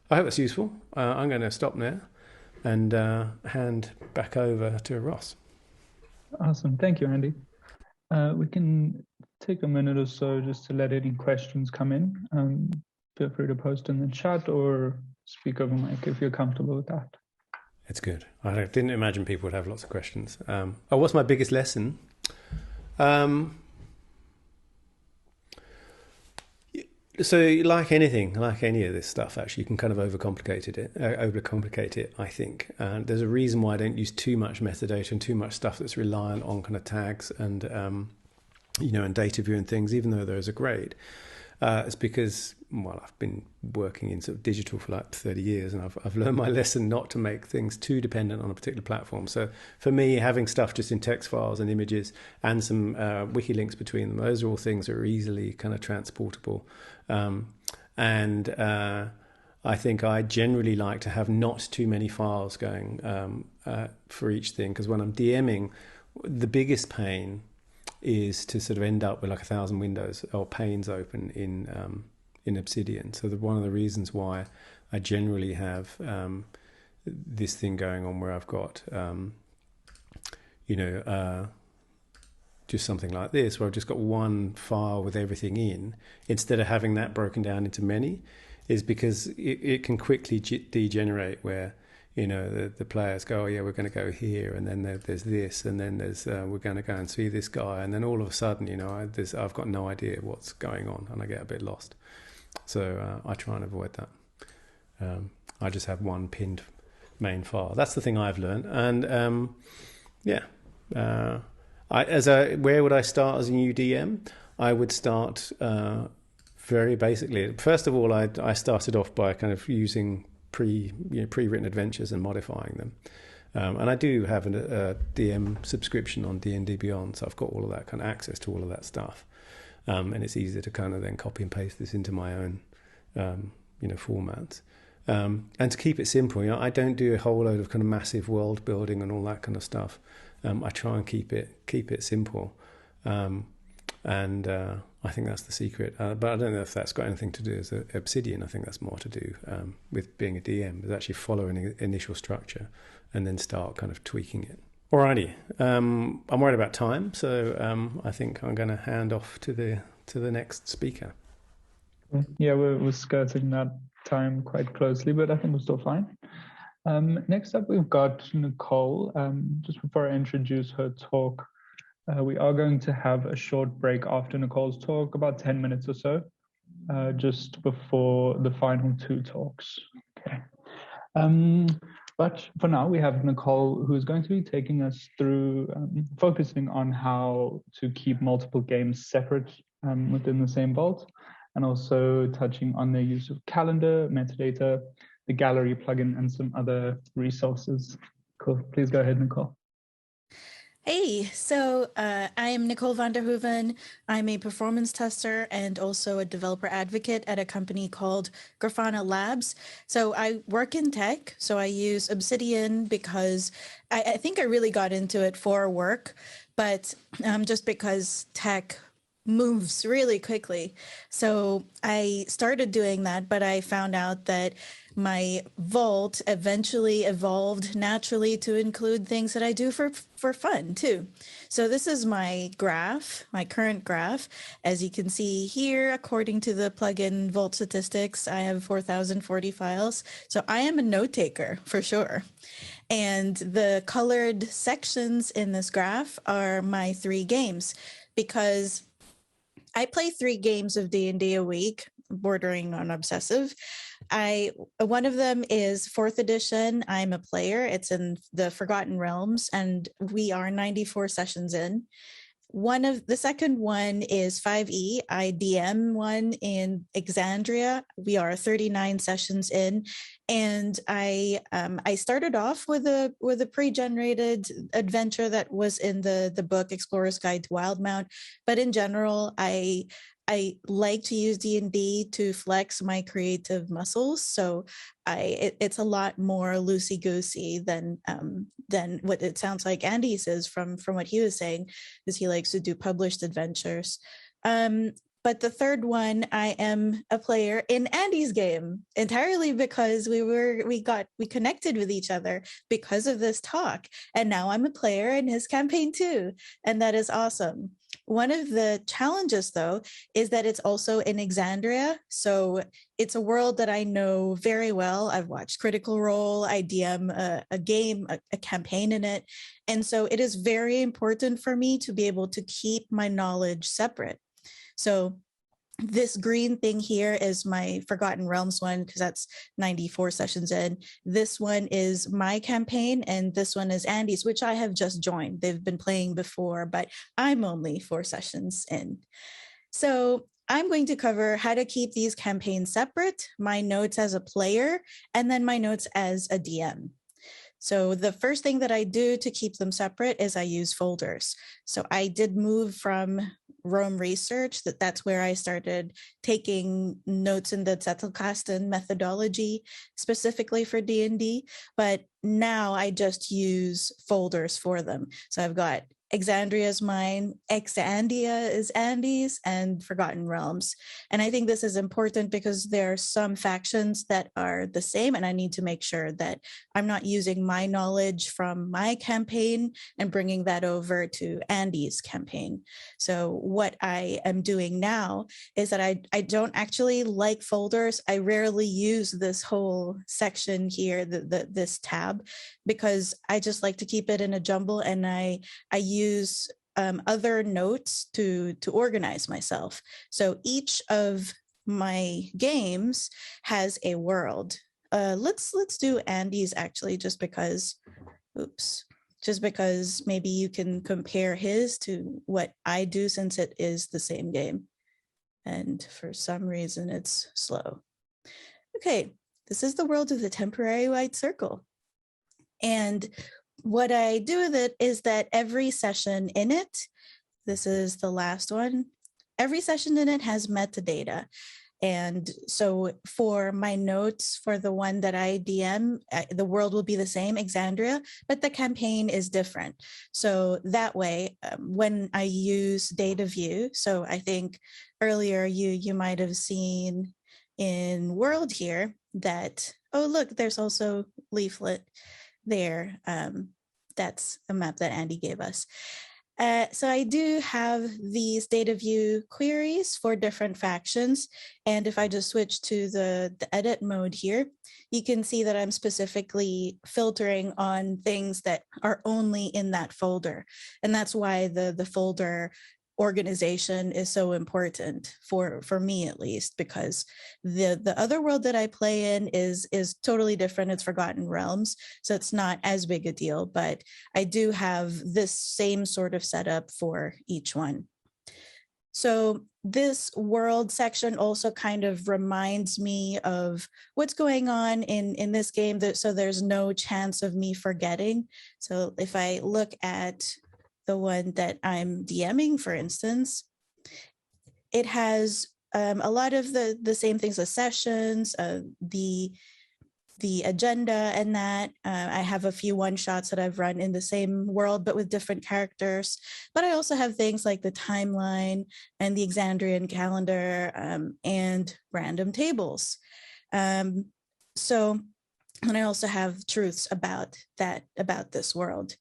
I hope that's useful. I'm going to stop there and hand back over to Ross. Awesome. Thank you, Andy. We can take a minute or so just to let any questions come in. Feel free to post in the chat or speak over mic if you're comfortable with that. It's good. I didn't imagine people would have lots of questions. What's my biggest lesson? So like anything, like any of this stuff, actually, you can kind of overcomplicate it, I think. There's a reason why I don't use too much metadata and too much stuff that's reliant on kind of tags and, and data view and things, even though those are great. It's because, I've been working in sort of digital for like 30 years and I've learned my lesson not to make things too dependent on a particular platform. So for me, having stuff just in text files and images and some wiki links between them, those are all things that are easily kind of transportable. And I think I generally like to have not too many files going for each thing, because when I'm DMing, the biggest pain is to sort of end up with like 1,000 windows or panes open in Obsidian. So one of the reasons why I generally have this thing going on where I've got just something like this, where I've just got one file with everything in, instead of having that broken down into many, is because it can quickly degenerate where, the players go, oh yeah, we're going to go here, and then there's this, and then there's we're going to go and see this guy, and then all of a sudden, I've got no idea what's going on, and I get a bit lost. So I try and avoid that. I just have one pinned main file. That's the thing I've learned, and where would I start as a new DM? I would start very basically. First of all, I started off by kind of using pre-written adventures and modifying them. And I do have a DM subscription on D&D Beyond, so I've got all of that kind of access to all of that stuff. And it's easier to kind of then copy and paste this into my own, formats. And to keep it simple, I don't do a whole load of kind of massive world building and all that kind of stuff. I try and keep it simple. And I think that's the secret. But I don't know if that's got anything to do with Obsidian. I think that's more to do with being a DM, is actually follow an initial structure and then start kind of tweaking it. Alrighty. I'm worried about time, so I think I'm going to hand off to the next speaker. Yeah, we're skirting that time quite closely, but I think we're still fine. Next up, we've got Nicole. Just before I introduce her talk, we are going to have a short break after Nicole's talk, about 10 minutes or so, just before the final two talks. Okay. But for now, we have Nicole, who is going to be taking us through focusing on how to keep multiple games separate within the same vault, and also touching on the use of calendar, metadata, the gallery plugin, and some other resources. Cool. Please go ahead, Nicole. Hey, so I am Nicole van der Hoeven. I'm a performance tester and also a developer advocate at a company called Grafana Labs. So I work in tech. So I use Obsidian because I think I really got into it for work, but just because tech moves really quickly. So I started doing that, but I found out that my vault eventually evolved naturally to include things that I do for fun too. So this is my graph, my current graph. As you can see here, according to the plugin Vault Statistics, I have 4,040 files. So I am a note taker for sure. And the colored sections in this graph are my 3 games, because I play 3 games of D&D a week, bordering on obsessive. One of them is 4th edition. I'm a player. It's in the Forgotten Realms, and we are 94 sessions in. The second one is 5e. I DM one in Exandria. We are 39 sessions in, and I started off with a pre-generated adventure that was in the book Explorer's Guide to Wildmount. But in general, I like to use D&D to flex my creative muscles. So it's a lot more loosey-goosey than what it sounds like Andy says from what he was saying, because he likes to do published adventures. But the third one, I am a player in Andy's game entirely because we connected with each other because of this talk. And now I'm a player in his campaign too. And that is awesome. One of the challenges, though, is that it's also in Exandria. So it's a world that I know very well. I've watched Critical Role. I DM a game, a campaign in it. And so it is very important for me to be able to keep my knowledge separate. So this green thing here is my Forgotten Realms one, because that's 94 sessions in. This one is my campaign, and this one is Andy's, which I have just joined. They've been playing before, but I'm only 4 sessions in. So I'm going to cover how to keep these campaigns separate, my notes as a player, and then my notes as a DM. So the first thing that I do to keep them separate is I use folders. So I did move from Rome Research, that's where I started taking notes in the Zettelkasten methodology specifically for D&D, but now I just use folders for them. So I've got Exandria is mine, Exandia is Andy's, and Forgotten Realms. And I think this is important because there are some factions that are the same, and I need to make sure that I'm not using my knowledge from my campaign and bringing that over to Andy's campaign. So what I am doing now is that I don't actually like folders. I rarely use this whole section here, this tab, because I just like to keep it in a jumble, and I use other notes to organize myself. So each of my games has a world. Let's do Andy's actually, just because maybe you can compare his to what I do, since it is the same game. And for some reason it's slow. Okay, this is the world of the temporary white circle. And what I do with it is that every session in it, this is the last one, every session in it has metadata. And so for my notes, for the one that I DM, the world will be the same, Exandria, but the campaign is different. So that way, when I use data view, so I think earlier you might have seen in world here that, oh, look, there's also leaflet there. that's a map that Andy gave us. So I do have these data view queries for different factions. And if I just switch to the edit mode here, you can see that I'm specifically filtering on things that are only in that folder. And that's why the folder organization is so important for me, at least, because the other world that I play in is totally different. It's Forgotten Realms, so it's not as big a deal, but I do have this same sort of setup for each one. So this world section also kind of reminds me of what's going on in this game, so there's no chance of me forgetting. So if I look at the one that I'm DMing, for instance, it has a lot of the same things as sessions, the agenda, and that I have a few one-shots that I've run in the same world but with different characters. But I also have things like the timeline and the Exandrian calendar and random tables. So, and I also have truths about this world.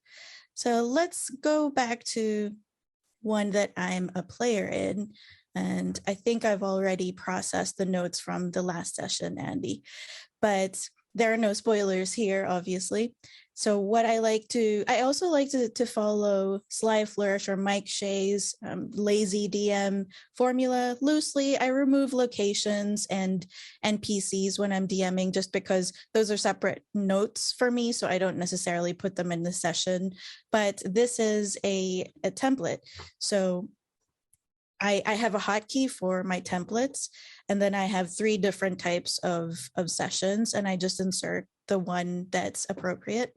So let's go back to one that I'm a player in. And I think I've already processed the notes from the last session, Andy, but there are no spoilers here, obviously. So what I also like to follow Sly Flourish or Mike Shea's lazy DM formula loosely. I remove locations and NPCs when I'm DMing just because those are separate notes for me, so I don't necessarily put them in the session. But this is a template. So I have a hotkey for my templates, and then I have 3 different types of sessions, and I just insert the one that's appropriate.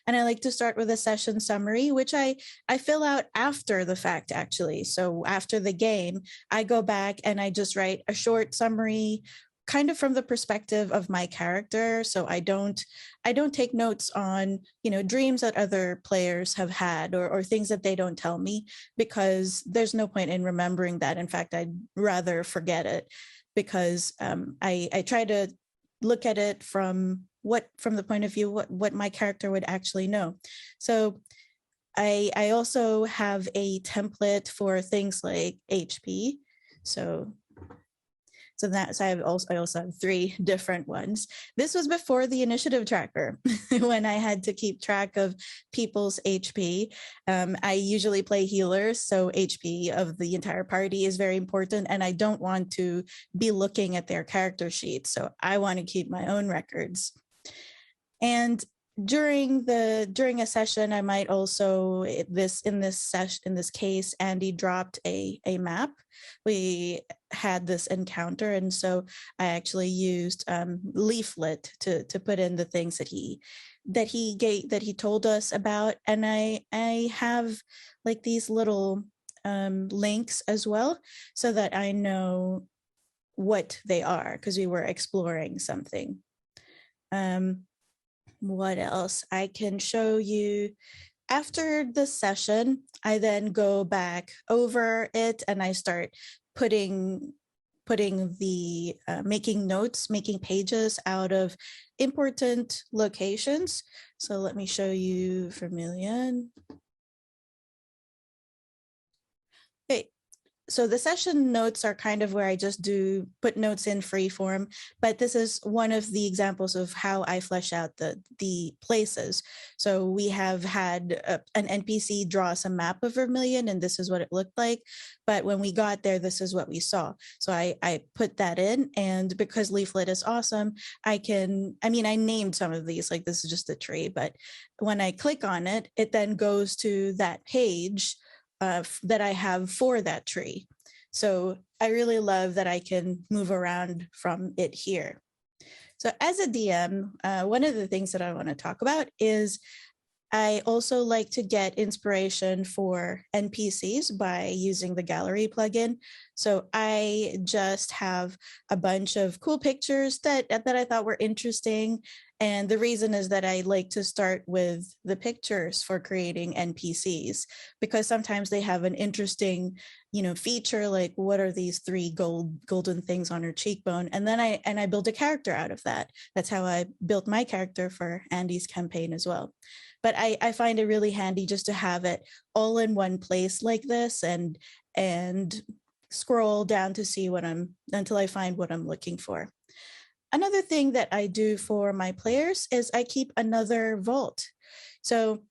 And I like to start with a session summary, which I fill out after the fact, actually. So after the game, I go back and I just write a short summary, kind of from the perspective of my character. So I don't take notes on, dreams that other players have had or things that they don't tell me, because there's no point in remembering that. In fact, I'd rather forget it, because I try to look at it from the point of view what my character would actually know. So I also have a template for things like HP. So I also have 3 different ones. This was before the initiative tracker, when I had to keep track of people's HP. I usually play healers, so HP of the entire party is very important, and I don't want to be looking at their character sheets, so I want to keep my own records. And during a session, I might also, in this case, Andy dropped a map. We had this encounter, and so I actually used Leaflet to put in the things that he told us about, and I have like these little links as well, so that I know what they are, because we were exploring something. What else? I can show you. After the session, I then go back over it and I start putting the making notes, making pages out of important locations. So let me show you Vermilion. Okay. So the session notes are kind of where I just put notes in free form, but this is one of the examples of how I flesh out the places. So we have had an NPC draw us a map of Vermilion, and this is what it looked like. But when we got there, this is what we saw. So I put that in, and because Leaflet is awesome, I named some of these, like this is just a tree, but when I click on it, it then goes to that page that I have for that tree. So I really love that I can move around from it here. So as a DM, one of the things that I want to talk about is I also like to get inspiration for NPCs by using the gallery plugin. So I just have a bunch of cool pictures that I thought were interesting, And the reason is that I like to start with the pictures for creating NPCs, because sometimes they have an interesting, feature, like what are these three golden things on her cheekbone? And then I build a character out of that. That's how I built my character for Andy's campaign as well. But I find it really handy just to have it all in one place like this, and scroll down to see until I find what I'm looking for. Another thing that I do for my players is I keep another vault. So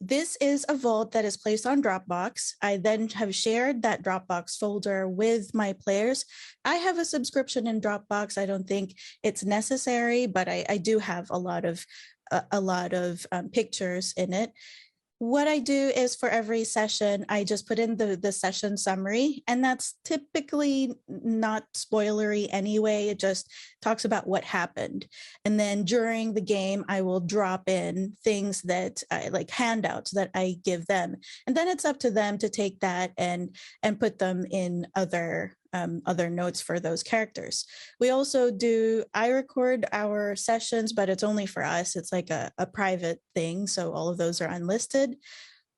this is a vault that is placed on Dropbox. I then have shared that Dropbox folder with my players. I have a subscription in Dropbox. I don't think it's necessary, but I do have a lot of pictures in it. What I do is for every session, I just put in the session summary, and that's typically not spoilery anyway. It just talks about what happened. And then during the game, I will drop in things that I like, handouts that I give them. And then it's up to them to take that and put them in other notes for those characters. We also I record our sessions, but it's only for us. It's like a private thing. So all of those are unlisted,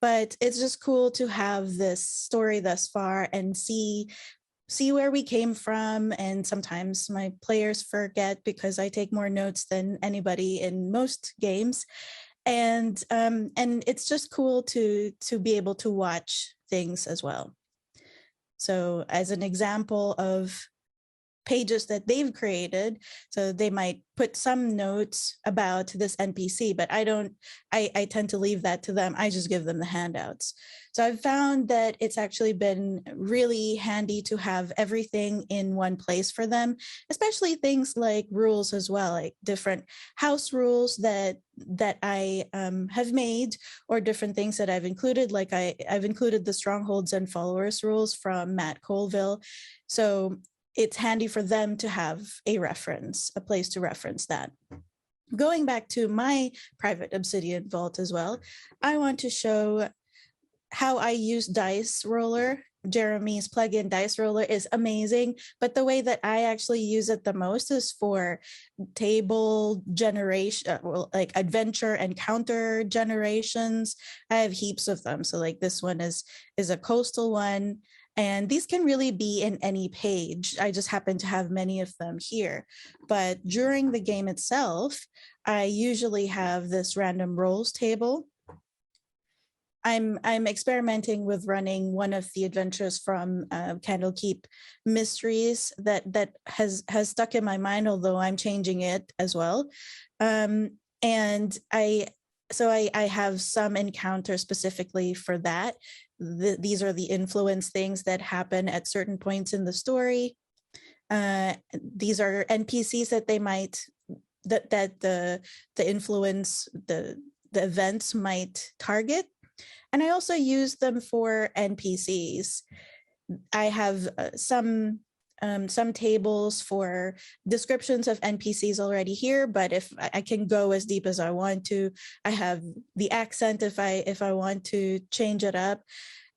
but it's just cool to have this story thus far and see where we came from. And sometimes my players forget because I take more notes than anybody in most games. And it's just cool to be able to watch things as well. So as an example of pages that they've created, so they might put some notes about this NPC, but I tend to leave that to them. I just give them the handouts. So I've found that it's actually been really handy to have everything in one place for them, especially things like rules as well, like different house rules that I have made, or different things that I've included. Like I've included the strongholds and followers rules from Matt Colville. So it's handy for them to have a place to reference that. Going back to my private Obsidian vault as well, I want to show how I use Dice Roller. Jeremy's plugin Dice Roller is amazing, but the way that I actually use it the most is for table generation, like adventure and counter generations. I have heaps of them. So like this one is a coastal one. And these can really be in any page. I just happen to have many of them here. But during the game itself, I usually have this random rolls table. I'm experimenting with running one of the adventures from Candlekeep Mysteries that has stuck in my mind, although I'm changing it as well. And I have some encounters specifically for that. These are the influence things that happen at certain points in the story. These are NPCs that they might that the influence the events might target. And I also use them for NPCs. I have some tables for descriptions of NPCs already here, but if I can go as deep as I want to, I have the accent if I want to change it up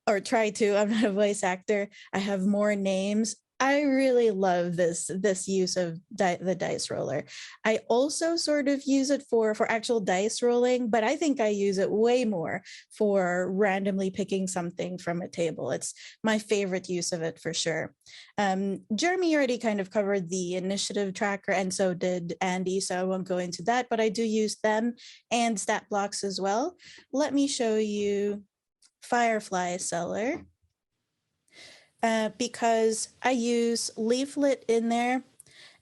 or try to. I'm not a voice actor. I have more names. I really love this use of the dice roller. I also sort of use it for actual dice rolling, but I think I use it way more for randomly picking something from a table. It's my favorite use of it for sure. Jeremy already kind of covered the initiative tracker, and so did Andy, so I won't go into that, but I do use them and stat blocks as well. Let me show you Firefly Cellar. Because I use Leaflet in there,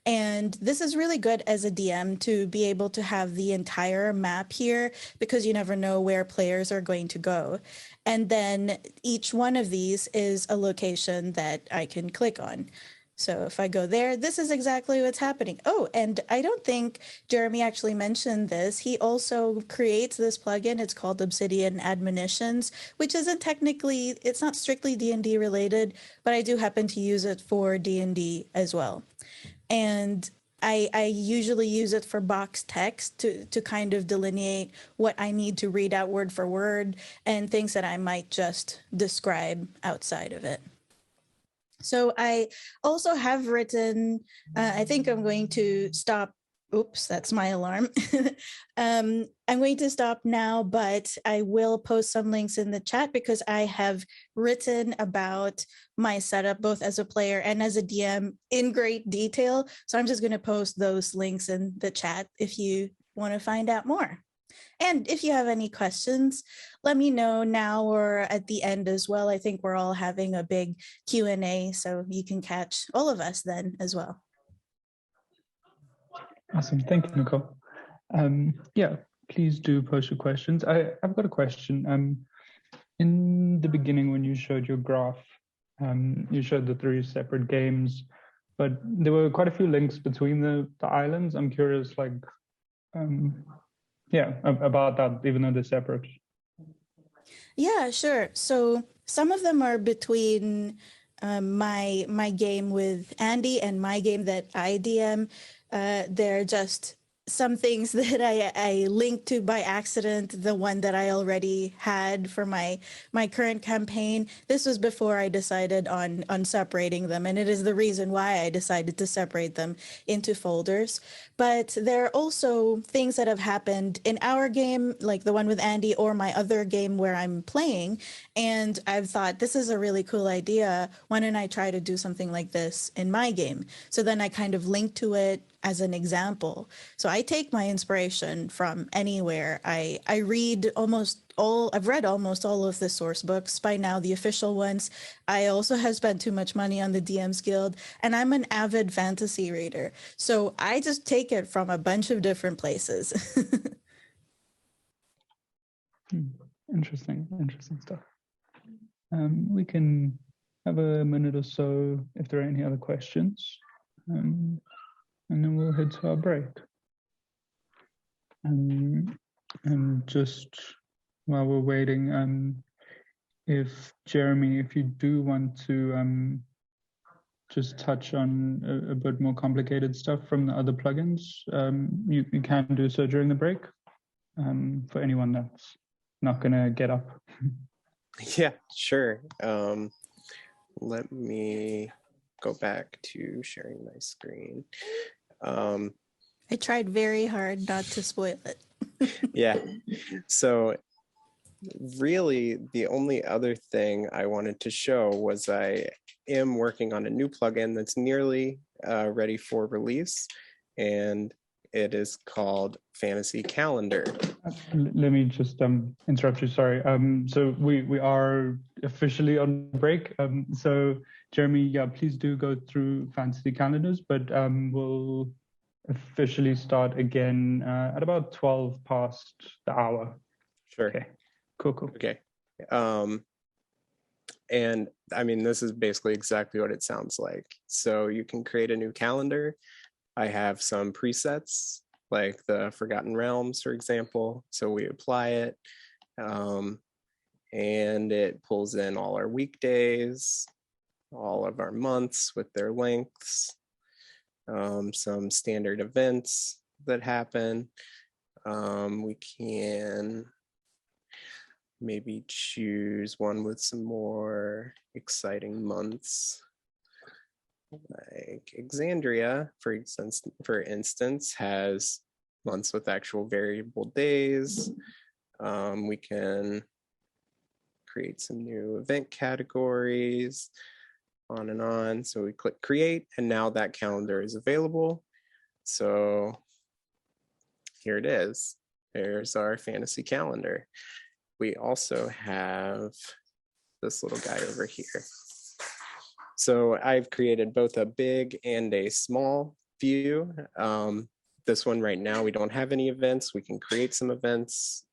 and this is really good as a DM to be able to have the entire map here, because you never know where players are going to go. And then each one of these is a location that I can click on. So if I go there, this is exactly what's happening. Oh, and I don't think Jeremy actually mentioned this. He also creates this plugin. It's called Obsidian Admonitions, which isn't technically, it's not strictly D&D related, but I do happen to use it for D&D as well. And I usually use it for box text to kind of delineate what I need to read out word for word and things that I might just describe outside of it. So I also have written, I think I'm going to stop Oops, that's my alarm. I'm going to stop now, but I will post some links in the chat because I have written about my setup both as a player and as a DM in great detail. So I'm just going to post those links in the chat if you want to find out more. And if you have any questions, let me know now or at the end as well. I think we're all having a big Q&A, so you can catch all of us then as well. Awesome. Thank you, Nicole. Yeah, please do post your questions. I've got a question. In the beginning, when you showed your graph, you showed the 3 separate games, but there were quite a few links between the islands. I'm curious, like, about that, even though they're separate. Yeah, sure. So some of them are between my game with Andy and my game that I DM. They're just some things that I linked to by accident, the one that I already had for my current campaign. This was before I decided on separating them, and it is the reason why I decided to separate them into folders. But there are also things that have happened in our game, like the one with Andy or my other game where I'm playing, and I've thought, this is a really cool idea. Why don't I try to do something like this in my game? So then I kind of linked to it as an example. So I take my inspiration from anywhere. I read I've read almost all of the source books by now, the official ones. I also have spent too much money on the DM's Guild, and I'm an avid fantasy reader. So I just take it from a bunch of different places. Interesting stuff. We can have a minute or so if there are any other questions, and then we'll head to our break. And just while we're waiting, if Jeremy, if you do want to just touch on a bit more complicated stuff from the other plugins, you can do so during the break, for anyone that's not going to get up. Yeah, sure. Let me go back to sharing my screen. I tried very hard not to spoil it. Yeah. So really, the only other thing I wanted to show was I am working on a new plugin that's nearly ready for release, and it is called Fantasy Calendar. Let me just interrupt you. Sorry. So we are officially on break. So Jeremy, yeah, please do go through Fantasy Calendars, but we'll officially start again at about 12 past the hour. Sure. Okay. Cool. Okay. And I mean, this is basically exactly what it sounds like. So you can create a new calendar. I have some presets like the Forgotten Realms, for example. So we apply it, and it pulls in all our weekdays, all of our months with their lengths, some standard events that happen. We can maybe choose one with some more exciting months. Like Exandria, for instance, has months with actual variable days. We can create some new event categories, on and on. So we click create, and now that calendar is available. So here it is. There's our fantasy calendar. We also have this little guy over here. So I've created both a big and a small view. This one right now, we don't have any events. We can create some events,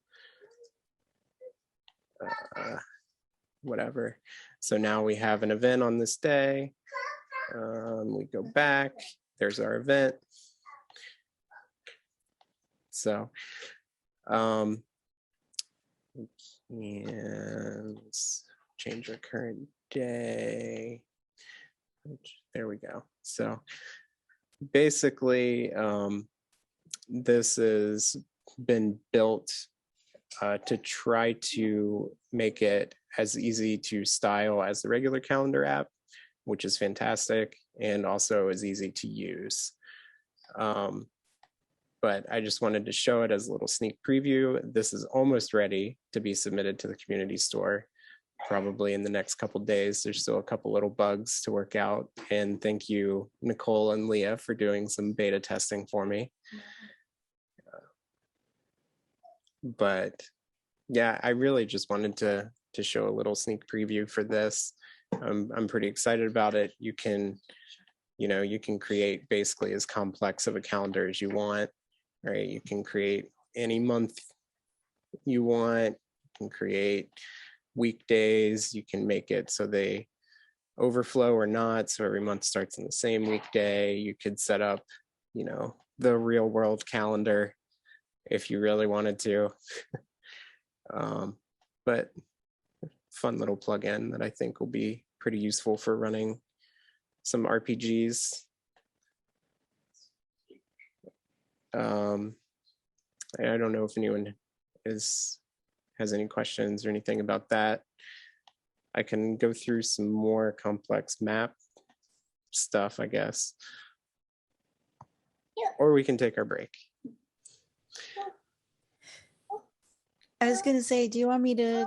whatever. So now we have an event on this day. We go back, there's our event. So we can change our current day. There we go. So basically, this has been built to try to make it as easy to style as the regular calendar app, which is fantastic, and also is easy to use. but I just wanted to show it as a little sneak preview. This is almost ready to be submitted to the community store, probably in the next couple days. There's still a couple little bugs to work out. And thank you, Nicole and Leah, for doing some beta testing for me. But yeah, I really just wanted to show a little sneak preview for this. I'm pretty excited about it. You can create basically as complex of a calendar as you want, right? You can create any month you want. You can create weekdays. You can make it so they overflow or not. So every month starts in the same weekday. You could set up, the real world calendar if you really wanted to. But fun little plugin that I think will be pretty useful for running some RPGs. I don't know if anyone has any questions or anything about that. I can go through some more complex map stuff, I guess. Or we can take our break. I was gonna say, do you want me to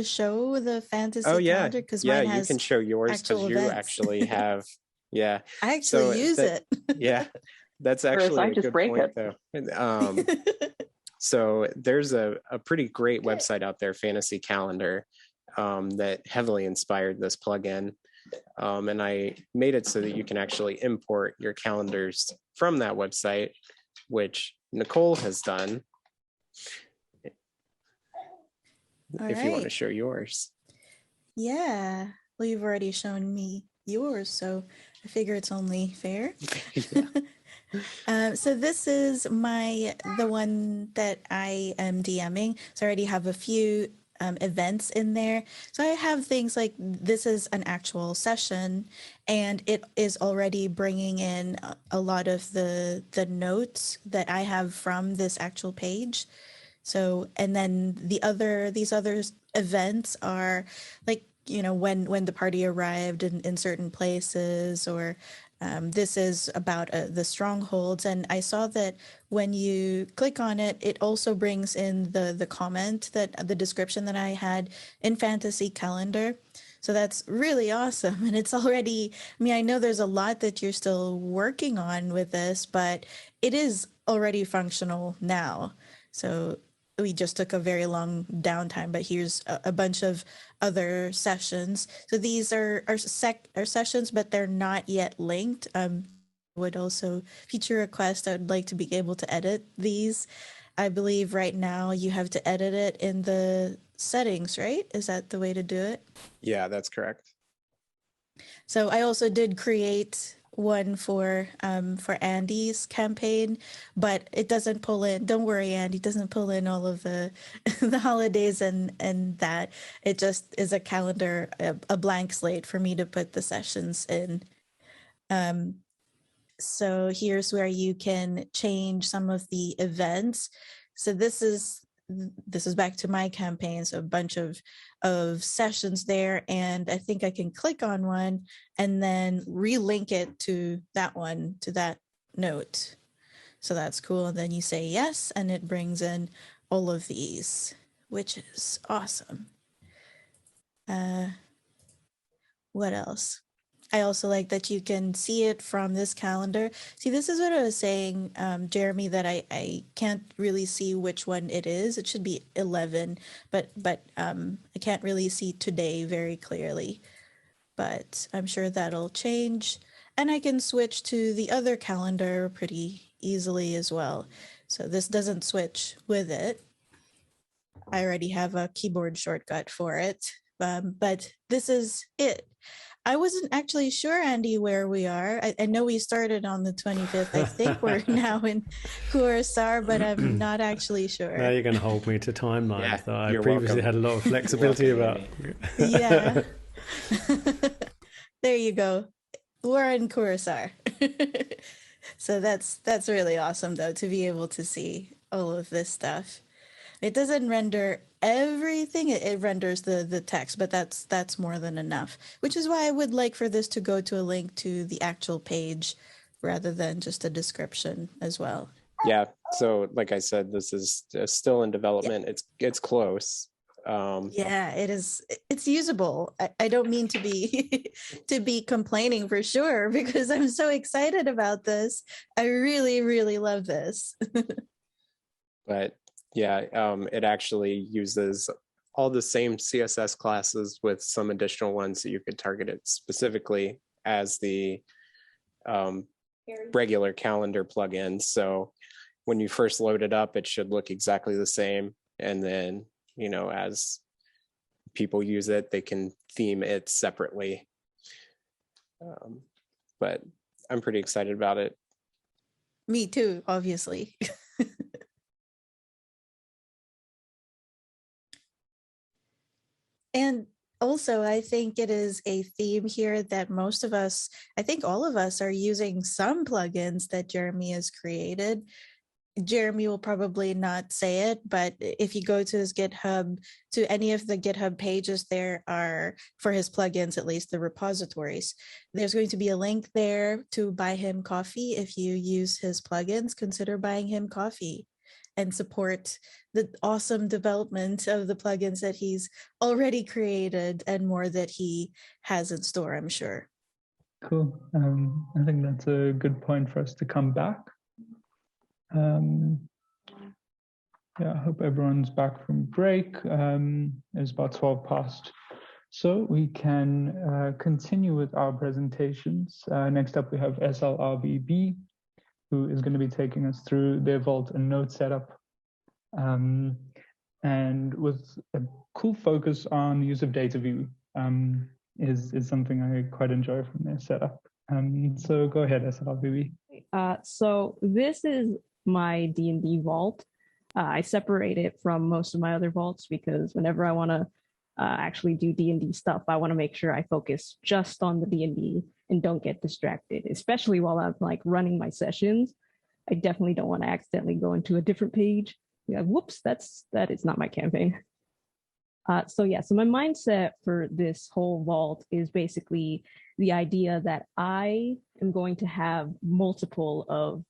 show the fantasy calendar? Because yeah, mine has you can show yours because you actually have. Yeah, I actually use it. Yeah, that's actually a good point, though. So there's a pretty great website out there, Fantasy Calendar, that heavily inspired this plugin. And I made it so that you can actually import your calendars from that website, which Nicole has done. If you want to show yours. Yeah, well, you've already shown me yours, so I figure it's only fair. So this is the one that I am DMing. So I already have a few events in there. So I have things like this is an actual session, and it is already bringing in a lot of the notes that I have from this actual page. So, and then these other events are like, when the party arrived in certain places, or this is about the strongholds. And I saw that when you click on it, it also brings in the comment the description that I had in Fantasy Calendar. So that's really awesome. And it's already, I know there's a lot that you're still working on with this, but it is already functional now. So we just took a very long downtime, but here's a bunch of other sessions. So these are sessions, but they're not yet linked. Would also feature request. I would like to be able to edit these. I believe right now you have to edit it in the settings, right? Is that the way to do it? Yeah, that's correct. So I also did create one for Andy's campaign, but it doesn't pull in. Don't worry, Andy, doesn't pull in all of the the holidays and that. It just is a calendar, a blank slate for me to put the sessions in. So here's where you can change some of the events. So this is back to my campaign, so a bunch of sessions there, and I think I can click on one and then relink it to that one, to that note. So that's cool. And then you say yes, and it brings in all of these, which is awesome. What else? I also like that you can see it from this calendar. See, this is what I was saying, Jeremy, that I can't really see which one it is. It should be 11, but I can't really see today very clearly. But I'm sure that'll change. And I can switch to the other calendar pretty easily as well. So this doesn't switch with it. I already have a keyboard shortcut for it, but this is it. I wasn't actually sure, Andy, where we are. I know we started on the 25th. I think we're now in Curacao, but I'm not actually sure. Now you're going to hold me to timelines. Yeah, That I previously had a lot of flexibility about. Yeah. There you go. We're in Curacao. So that's really awesome, though, to be able to see all of this stuff. It doesn't render everything. It renders the text, but that's more than enough, which is why I would like for this to go to a link to the actual page rather than just a description as well. Yeah, so like I said, this is still in development. It's close. Yeah, it is. It's usable. I don't mean to be to be complaining for sure, because I'm so excited about this. I really, really love this. But yeah, it actually uses all the same CSS classes with some additional ones that you could target it specifically as the regular calendar plugin. So when you first load it up, it should look exactly the same. And then, as people use it, they can theme it separately. But I'm pretty excited about it. Me too, obviously. And also, I think it is a theme here that most of us, I think all of us, are using some plugins that Jeremy has created. Jeremy will probably not say it, but if you go to his GitHub, to any of the GitHub pages, there are, for his plugins, at least the repositories, there's going to be a link there to buy him coffee. If you use his plugins, consider buying him coffee and support the awesome development of the plugins that he's already created and more that he has in store, I'm sure. Cool. I think that's a good point for us to come back. Yeah, I hope everyone's back from break. It's about 12 past. So we can continue with our presentations. Next up, we have SlRvb, who is going to be taking us through their Vault and node setup. And with a cool focus on use of data view is something I quite enjoy from their setup. So go ahead, SlRvb. So this is my D&D vault. I separate it from most of my other vaults because whenever I want to actually do D&D stuff, I want to make sure I focus just on the D&D and don't get distracted, especially while I'm like running my sessions. I definitely don't want to accidentally go into a different page. Yeah, whoops, that is not my campaign. So my mindset for this whole vault is basically the idea that I am going to have multiple of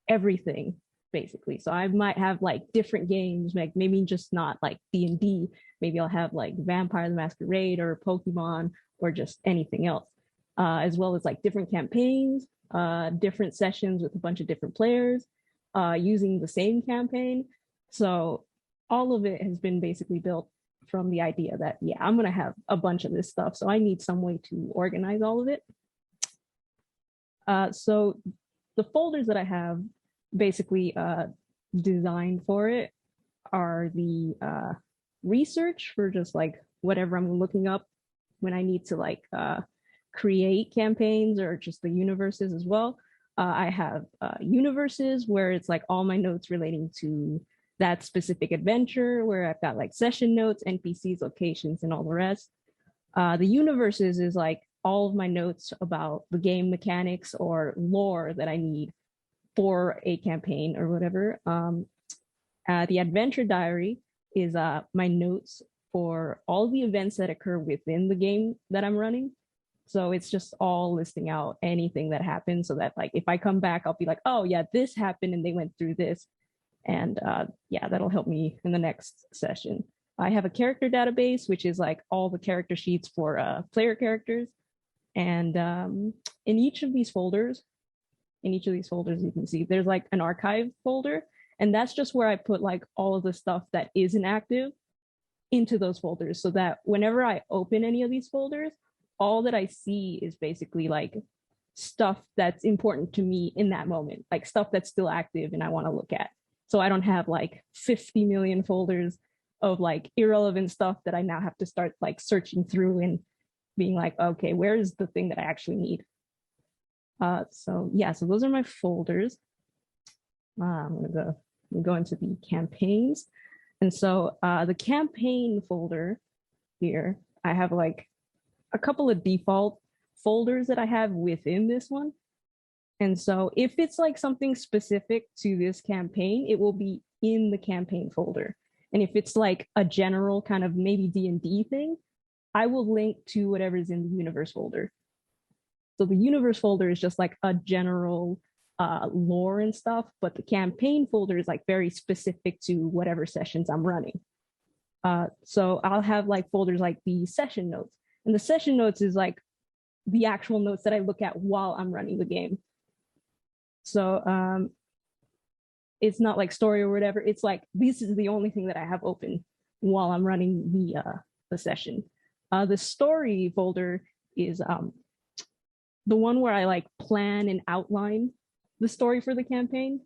everything, basically. So I might have like different games, like maybe just not like D&D. Maybe I'll have like Vampire the Masquerade or Pokemon or just anything else, as well as like different campaigns, different sessions with a bunch of different players, using the same campaign. So all of it has been basically built from the idea that, yeah, I'm going to have a bunch of this stuff. So I need some way to organize all of it. So the folders that I have basically designed for it are the research for just like whatever I'm looking up when I need to like create campaigns, or just the universes as well. I have universes where it's like all my notes relating to that specific adventure, where I've got like session notes, NPCs, locations, and all the rest. The universes is like all of my notes about the game mechanics or lore that I need for a campaign or whatever. The adventure diary is my notes for all the events that occur within the game that I'm running. So it's just all listing out anything that happens, so that like if I come back, I'll be like, oh yeah, this happened and they went through this. And yeah, that'll help me in the next session. I have a character database, which is like all the character sheets for player characters. And in each of these folders, you can see there's like an archive folder. And that's just where I put like all of the stuff that isn't active into those folders, so that whenever I open any of these folders, all that I see is basically like stuff that's important to me in that moment, like stuff that's still active and I want to look at. So I don't have like 50 million folders of like irrelevant stuff that I now have to start like searching through and being like, okay, where is the thing that I actually need? So those are my folders. I'm gonna go into the campaigns. And so the campaign folder here, I have like a couple of default folders that I have within this one. And so if it's like something specific to this campaign, it will be in the campaign folder. And if it's like a general kind of maybe D&D thing, I will link to whatever's in the universe folder. So the universe folder is just like a general lore and stuff, but the campaign folder is like very specific to whatever sessions I'm running. So I'll have like folders like the session notes, and the session notes is like the actual notes that I look at while I'm running the game. So it's not like story or whatever. It's like, this is the only thing that I have open while I'm running the session. The story folder is the one where I like plan and outline the story for the campaign.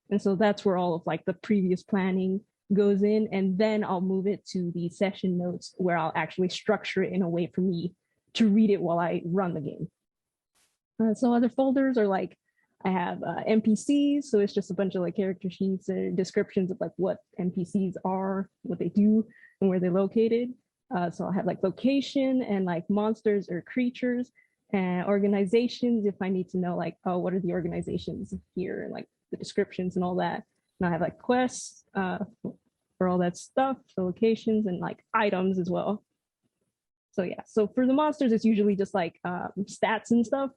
And so that's where all of like the previous planning goes in, and then I'll move it to the session notes where I'll actually structure it in a way for me to read it while I run the game. So other folders are like, I have NPCs, so it's just a bunch of like character sheets or descriptions of like what NPCs are, what they do, and where they're located. So I'll have like location and like monsters or creatures and organizations if I need to know like, oh, what are the organizations here, and like the descriptions and all that. And I have like quests for all that stuff, the locations, and like items as well. So yeah, so for the monsters, it's usually just like stats and stuff.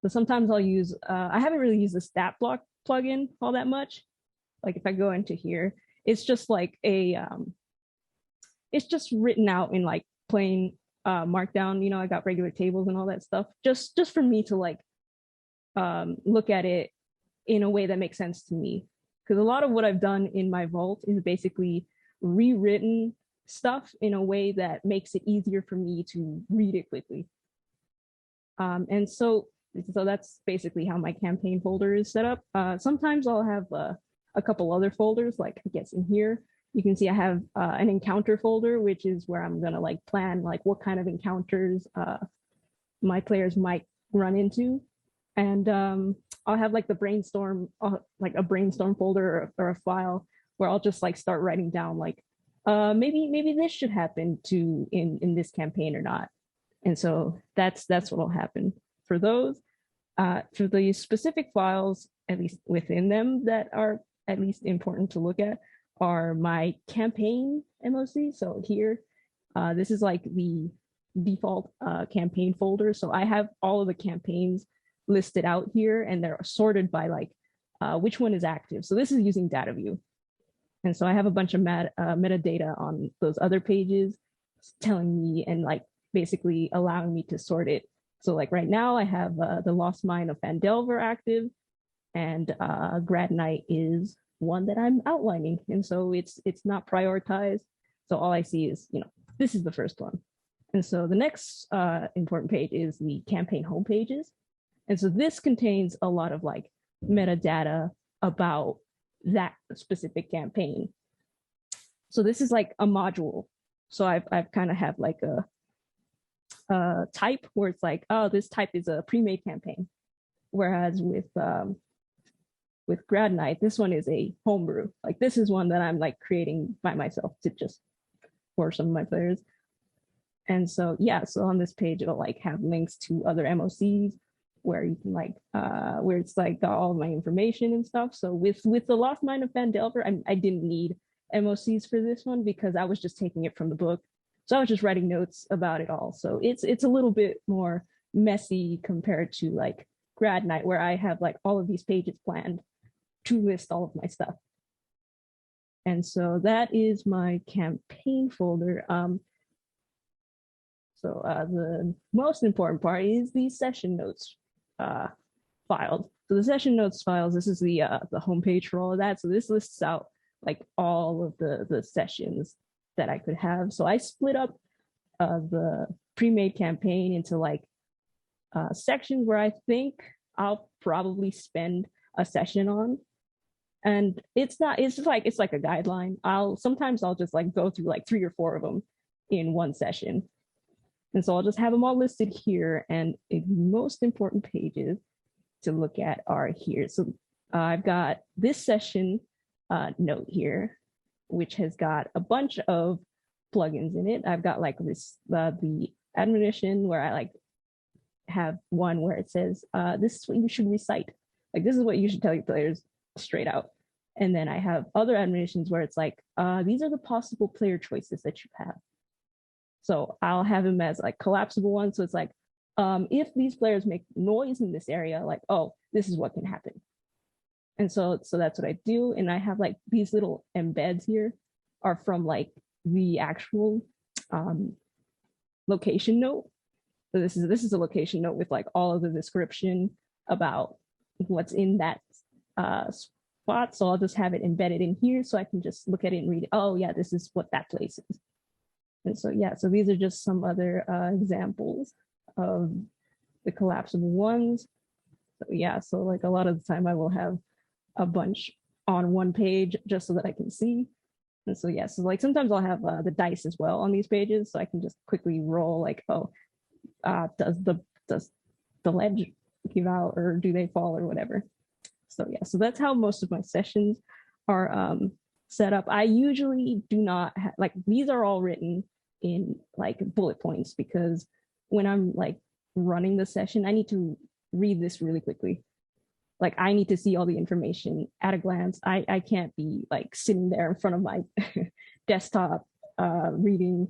So sometimes I'll use, I haven't really used the stat block plugin all that much. Like if I go into here, it's just like it's just written out in like plain markdown. You know, I got regular tables and all that stuff, just for me to like look at it in a way that makes sense to me. Because a lot of what I've done in my vault is basically rewritten stuff in a way that makes it easier for me to read it quickly. And so that's basically how my campaign folder is set up. Sometimes I'll have a couple other folders, like I guess in here, you can see I have an encounter folder, which is where I'm gonna like plan like what kind of encounters my players might run into. And I'll have like the brainstorm, like a brainstorm folder or a file where I'll just like start writing down like, maybe this should happen to in this campaign or not. And so that's what will happen for those. For the specific files, at least within them that are at least important to look at, are my campaign MOC. So here, this is like the default campaign folder. So I have all of the campaigns listed out here, and they're sorted by like which one is active. So this is using data view. And so I have a bunch of metadata on those other pages telling me and like basically allowing me to sort it. So like right now I have the Lost Mine of Phandelver active, and Grad Night is one that I'm outlining. And so it's not prioritized. So all I see is, you know, this is the first one. And so the next important page is the campaign home pages. And so this contains a lot of like metadata about that specific campaign. So this is like a module. So I've kind of have like a type where it's like, oh, this type is a pre-made campaign. Whereas with Grad Night, this one is a homebrew. Like this is one that I'm like creating by myself to just for some of my players. And so yeah, so on this page it'll like have links to other MOCs where you can like where it's like got all my information and stuff. So with the Lost Mine of Phandelver, I didn't need MOCs for this one because I was just taking it from the book. So I was just writing notes about it all. So it's a little bit more messy compared to like Grad Night, where I have like all of these pages planned to list all of my stuff. And so that is my campaign folder. So the most important part is the session notes files. So the session notes files, this is the homepage for all of that. So this lists out like all of the sessions that I could have. So I split up the pre-made campaign into like sections where I think I'll probably spend a session on. And it's like a guideline. Sometimes I'll just like go through like 3 or 4 of them in one session. And so I'll just have them all listed here. And the most important pages to look at are here. So I've got this session note here, which has got a bunch of plugins in it. I've got like this, the admonition where I like have one where it says, this is what you should recite. Like, this is what you should tell your players straight out. And then I have other admonitions where it's like, these are the possible player choices that you have. So I'll have them as like collapsible ones. So it's like, if these players make noise in this area, like, oh, this is what can happen. And so that's what I do. And I have like these little embeds here are from like the actual location note. So this is a location note with like all of the description about what's in that spot. So I'll just have it embedded in here so I can just look at it and read, oh yeah, this is what that place is. And so yeah, so these are just some other examples of the collapsible ones. So yeah, so like a lot of the time I will have a bunch on one page just so that I can see. And so yeah, so like sometimes I'll have the dice as well on these pages, so I can just quickly roll like, oh, does the ledge give out or do they fall or whatever. So yeah, so that's how most of my sessions are set up. I usually do not like, these are all written in like bullet points, because when I'm like running the session, I need to read this really quickly. Like I need to see all the information at a glance. I can't be like sitting there in front of my desktop reading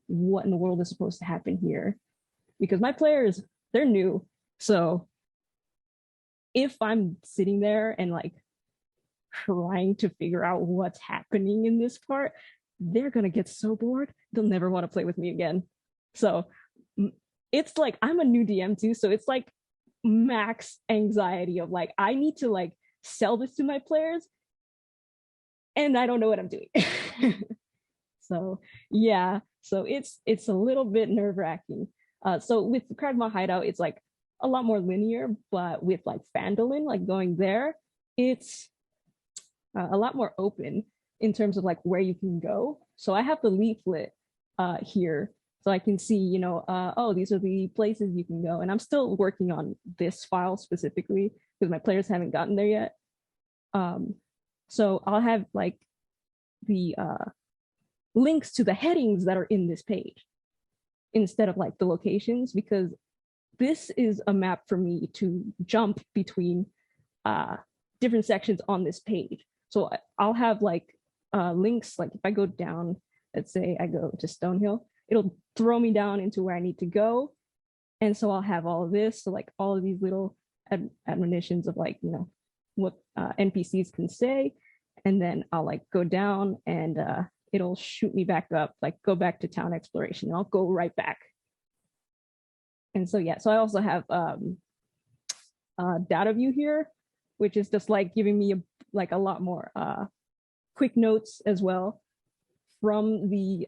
what in the world is supposed to happen here, because my players, they're new. So if I'm sitting there and like trying to figure out what's happening in this part, they're gonna get so bored, they'll never want to play with me again. So it's like, I'm a new DM too, so it's like max anxiety of like, I need to like sell this to my players and I don't know what I'm doing. So yeah, so it's a little bit nerve-wracking. So with the Kragma Hideout, it's like a lot more linear, but with like Phandalin, like going there, it's a lot more open in terms of like where you can go. So I have the leaflet here, so I can see, you know, oh, these are the places you can go. And I'm still working on this file specifically because my players haven't gotten there yet. So I'll have like the links to the headings that are in this page instead of like the locations, because this is a map for me to jump between different sections on this page. So I'll have like links, like if I go down, let's say I go to Stonehill, it'll throw me down into where I need to go. And so I'll have all of this. So like all of these little admonitions of like, you know, what NPCs can say. And then I'll like go down and it'll shoot me back up, like go back to town exploration, and I'll go right back. And so, yeah, so I also have data view here, which is just like giving me a lot more quick notes as well from the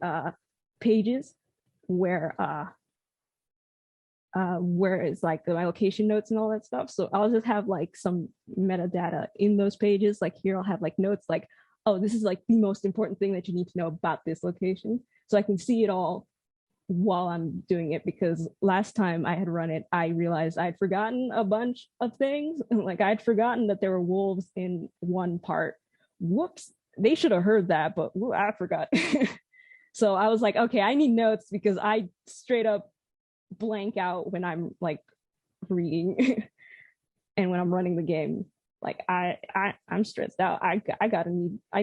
pages where it's like my location notes and all that stuff. So I'll just have like some metadata in those pages. Like here I'll have like notes like, oh, this is like the most important thing that you need to know about this location. So I can see it all while I'm doing it, because last time I had run it, I realized I'd forgotten a bunch of things. Like I'd forgotten that there were wolves in one part. Whoops, they should have heard that, but I forgot. So I was like, okay, I need notes, because I straight up blank out when I'm like reading and when I'm running the game. Like I'm stressed out. I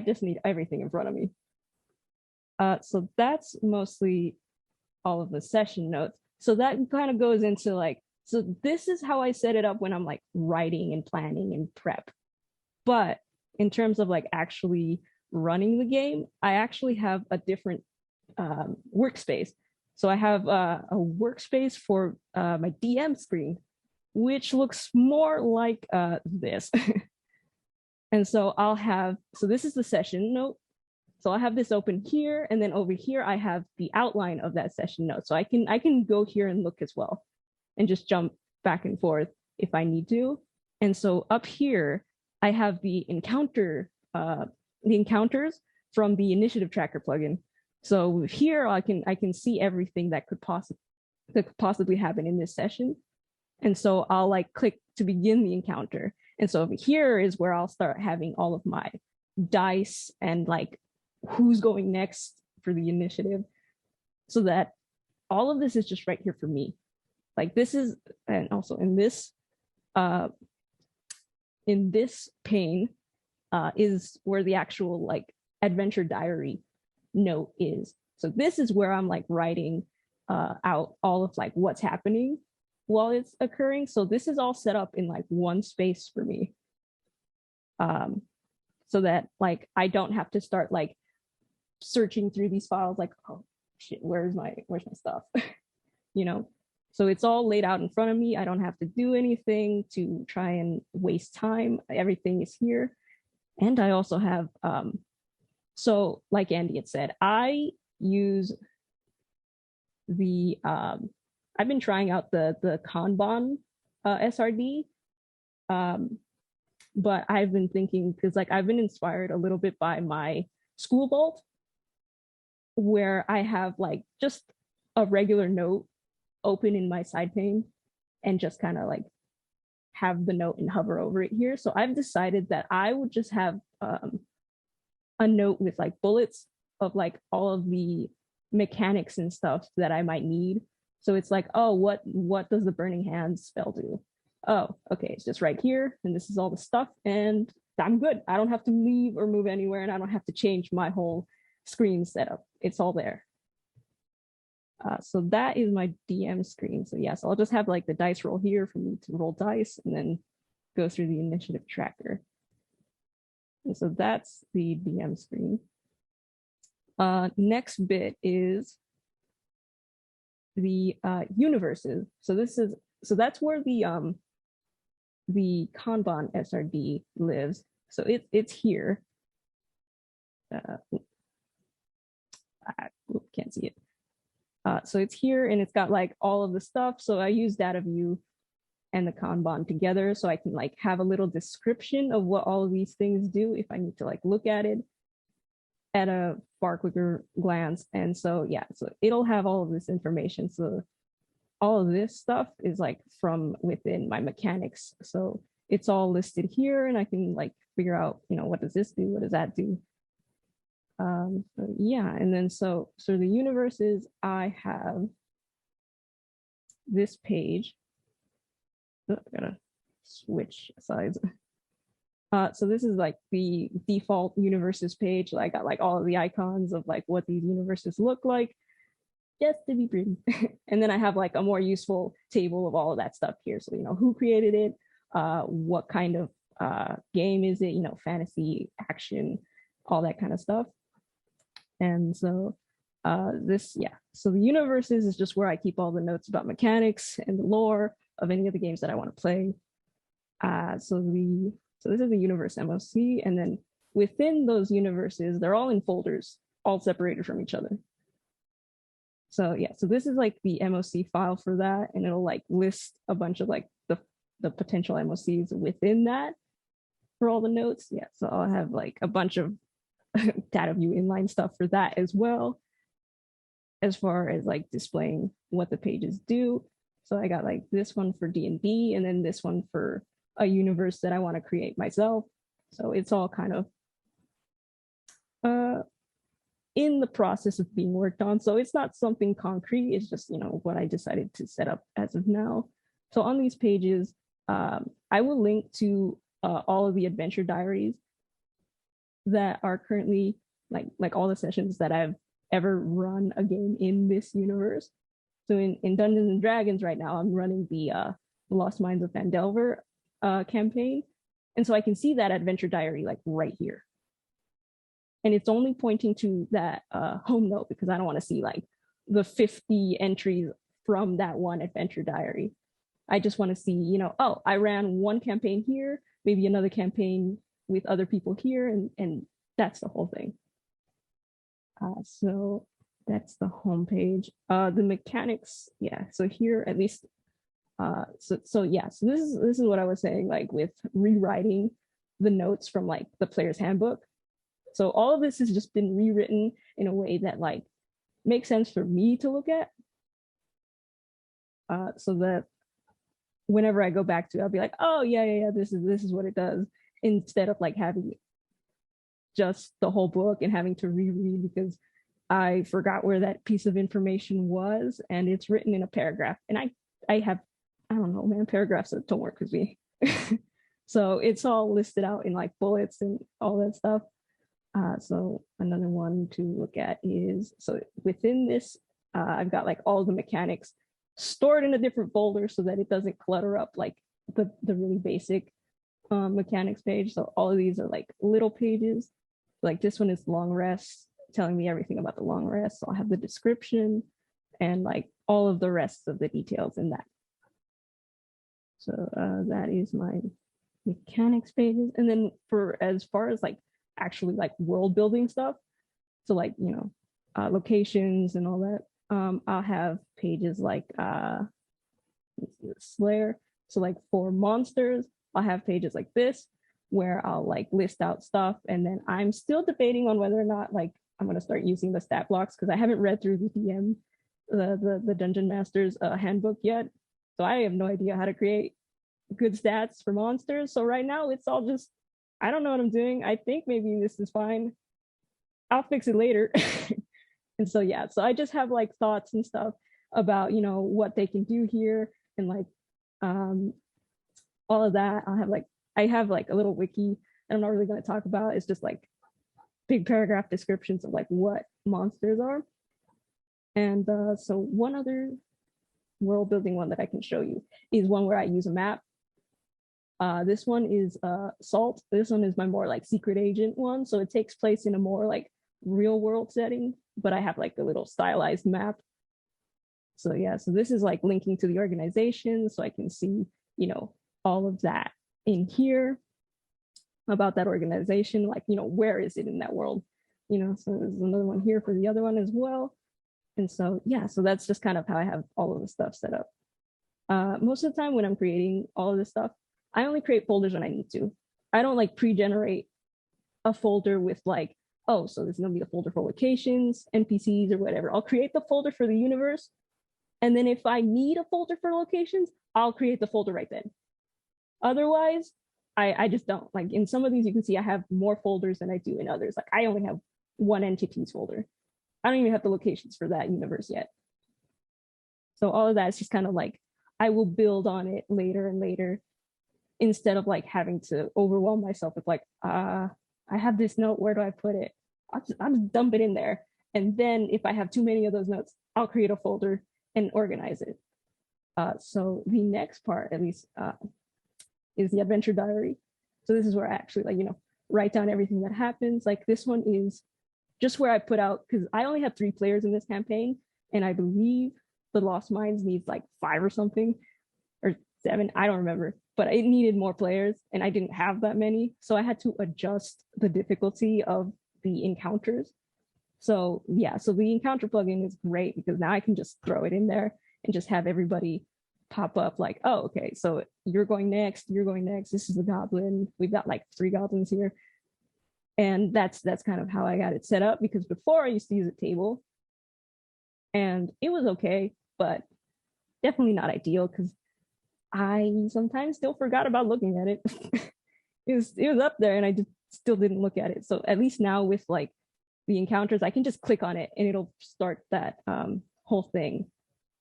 just need everything in front of me. So that's mostly all of the session notes. So that kind of goes into like, so this is how I set it up when I'm like writing and planning and prep. But in terms of like actually running the game, I actually have a different workspace. So I have a workspace for my DM screen, which looks more like this. And so I'll have, so this is the session note. So I have this open here, and then over here I have the outline of that session note. So I can go here and look as well, and just jump back and forth if I need to. And so up here I have the encounters from the initiative tracker plugin. So here I can see everything that could possibly happen in this session. And so I'll like click to begin the encounter. And so over here is where I'll start having all of my dice and like who's going next for the initiative, so that all of this is just right here for me. Like this is, and also in this pane is where the actual like adventure diary note is. So this is where I'm like writing out all of like what's happening. while it's occurring. So this is all set up in like one space for me. So that like I don't have to start like searching through these files like, oh shit, where's my stuff? You know? So it's all laid out in front of me. I don't have to do anything to try and waste time. Everything is here. And I also have so like Andy had said, I use the I've been trying out the Kanban SRD. But I've been thinking, because like I've been inspired a little bit by my school vault, where I have like just a regular note open in my side pane and just kind of like have the note and hover over it here. So I've decided that I would just have a note with like bullets of like all of the mechanics and stuff that I might need. So it's like, oh, what does the Burning Hands spell do? Oh, okay, it's just right here, and this is all the stuff, and I'm good. I don't have to leave or move anywhere, and I don't have to change my whole screen setup. It's all there. So that is my DM screen. So yeah, so I'll just have like the dice roll here for me to roll dice and then go through the initiative tracker. And so that's the DM screen. Next bit is the universes. So that's where the Kanban SRD lives. So it's here. Can't see it. So it's here and it's got like all of the stuff. So I use data view and the Kanban together so I can like have a little description of what all of these things do if I need to like look at it at a far quicker glance. And so yeah, so it'll have all of this information. So all of this stuff is like from within my mechanics. So it's all listed here and I can like figure out, you know, what does this do? What does that do? So yeah, and then so the universes, I have this page. Oh, I gotta switch sides. So this is like the default universes page. I got like all of the icons of like what these universes look like, just to be pretty. And then I have like a more useful table of all of that stuff here. So, you know, who created it, what kind of game is it, you know, fantasy, action, all that kind of stuff. And so so the universes is just where I keep all the notes about mechanics and the lore of any of the games that I want to play. So this is the universe MOC, and then within those universes, they're all in folders, all separated from each other. So yeah, so this is like the MOC file for that, and it'll like list a bunch of like the potential MOCs within that for all the notes. Yeah, so I'll have like a bunch of data view inline stuff for that as well, as far as like displaying what the pages do. So I got like this one for D&D and then this one for a universe that I want to create myself. So it's all kind of in the process of being worked on. So it's not something concrete. It's just, you know, what I decided to set up as of now. So on these pages, I will link to all of the adventure diaries that are currently like all the sessions that I've ever run a game in this universe. So in Dungeons and Dragons right now, I'm running the Lost Mines of Phandelver campaign. And so I can see that adventure diary like right here. And it's only pointing to that home note because I don't want to see like the 50 entries from that one adventure diary. I just want to see, you know, oh, I ran one campaign here, maybe another campaign with other people here, and that's the whole thing. So that's the home page. The mechanics, yeah. So here, at least, so yeah. So this is what I was saying, like with rewriting the notes from like the player's handbook. So all of this has just been rewritten in a way that like makes sense for me to look at. So that whenever I go back to it, I'll be like, oh yeah, this is what it does, instead of like having just the whole book and having to reread because I forgot where that piece of information was, and it's written in a paragraph. And I don't know, man, paragraphs that don't work with me. So it's all listed out in like bullets and all that stuff. So another one to look at is, so within this, I've got like all the mechanics. stored in a different folder so that it doesn't clutter up like the really basic mechanics page. So all of these are like little pages. Like this one is long rest, telling me everything about the long rest. So I'll have the description and like all of the rest of the details in that. So that is my mechanics pages. And then for as far as like actually like world building stuff, so like, you know, locations and all that, I'll have pages like Slayer. So like for monsters, I'll have pages like this where I'll like list out stuff. And then I'm still debating on whether or not like I'm going to start using the stat blocks because I haven't read through the DM, the Dungeon Master's handbook yet. So I have no idea how to create good stats for monsters. So right now it's all just, I don't know what I'm doing. I think maybe this is fine. I'll fix it later. And so, yeah, so I just have like thoughts and stuff about, you know, what they can do here and like all of that. I have like a little wiki that I'm not really going to talk about. It's just like big paragraph descriptions of like what monsters are. And so one other world building one that I can show you is one where I use a map. This one is Salt. This one is my more like secret agent one. So it takes place in a more like real world setting, but I have like a little stylized map. So yeah, so this is like linking to the organization. So I can see, you know, all of that in here about that organization, like, you know, where is it in that world? You know, so there's another one here for the other one as well. And so, yeah, so that's just kind of how I have all of the stuff set up. Most of the time when I'm creating all of this stuff, I only create folders when I need to. I don't like pre-generate a folder with like, oh, so this is gonna be the folder for locations, NPCs or whatever. I'll create the folder for the universe. And then if I need a folder for locations, I'll create the folder right then. Otherwise, I just don't. Like in some of these, you can see I have more folders than I do in others. Like I only have one entities folder. I don't even have the locations for that universe yet. So all of that is just kind of like, I will build on it later and later instead of like having to overwhelm myself with like, I have this note, where do I put it? I'll just dump it in there. And then if I have too many of those notes, I'll create a folder and organize it. So the next part, at least, is the adventure diary. So this is where I actually like, you know, write down everything that happens. Like this one is just where I put out, because I only have 3 players in this campaign, and I believe the Lost Mines needs like 5 or something, or 7, I don't remember, but it needed more players and I didn't have that many. So I had to adjust the difficulty of the encounters. So yeah, so the encounter plugin is great because now I can just throw it in there and just have everybody pop up like, oh, okay, so you're going next, this is the goblin. We've got like 3 goblins here. And that's kind of how I got it set up, because before I used to use a table and it was okay, but definitely not ideal because I sometimes still forgot about looking at it. it was up there and I just still didn't look at it. So at least now with like the encounters, I can just click on it and it'll start that whole thing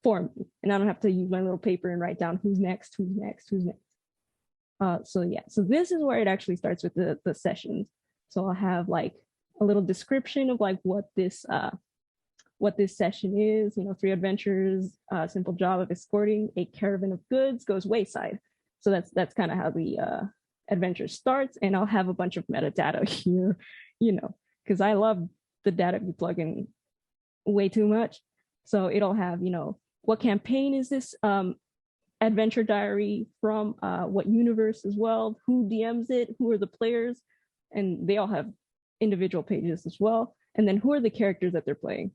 for me. And I don't have to use my little paper and write down who's next. So yeah, so this is where it actually starts with the sessions. So I'll have like a little description of like what this session is, you know, 3 adventures, simple job of escorting a caravan of goods goes wayside. So that's kind of how the adventure starts. And I'll have a bunch of metadata here, you know, because I love the DataView plugin way too much. So it'll have, you know, what campaign is this adventure diary from, what universe as well, who DMs it, who are the players, and they all have individual pages as well. And then who are the characters that they're playing.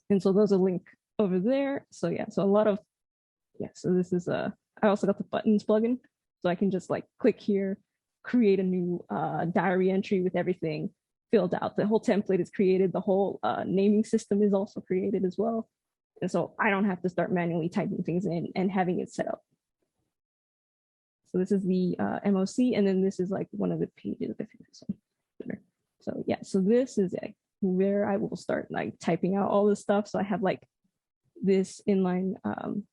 And so those are linked over there. So yeah, so a lot of, yeah, so this is I also got the buttons plugin. So I can just like click here, create a new diary entry with everything filled out. The whole template is created. The whole naming system is also created as well. And so I don't have to start manually typing things in and having it set up. So this is the MOC, and then this is like one of the pages. I think this one. So yeah, so this is like where I will start like typing out all this stuff. So I have like this inline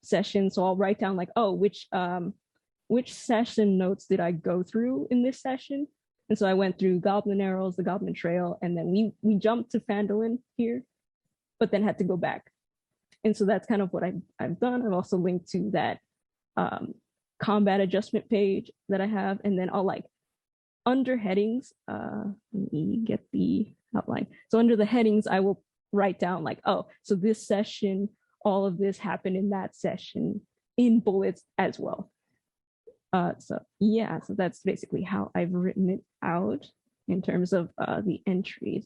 session. So I'll write down like, oh, which session notes did I go through in this session? And so I went through Goblin Arrows, the Goblin Trail, and then we jumped to Phandalin here, but then had to go back. And so that's kind of what I've done. I've also linked to that combat adjustment page that I have. And then I'll like under headings, let me get the outline. So under the headings, I will write down like, oh, so this session, all of this happened in that session in bullets as well. So yeah, so that's basically how I've written it out in terms of the entries.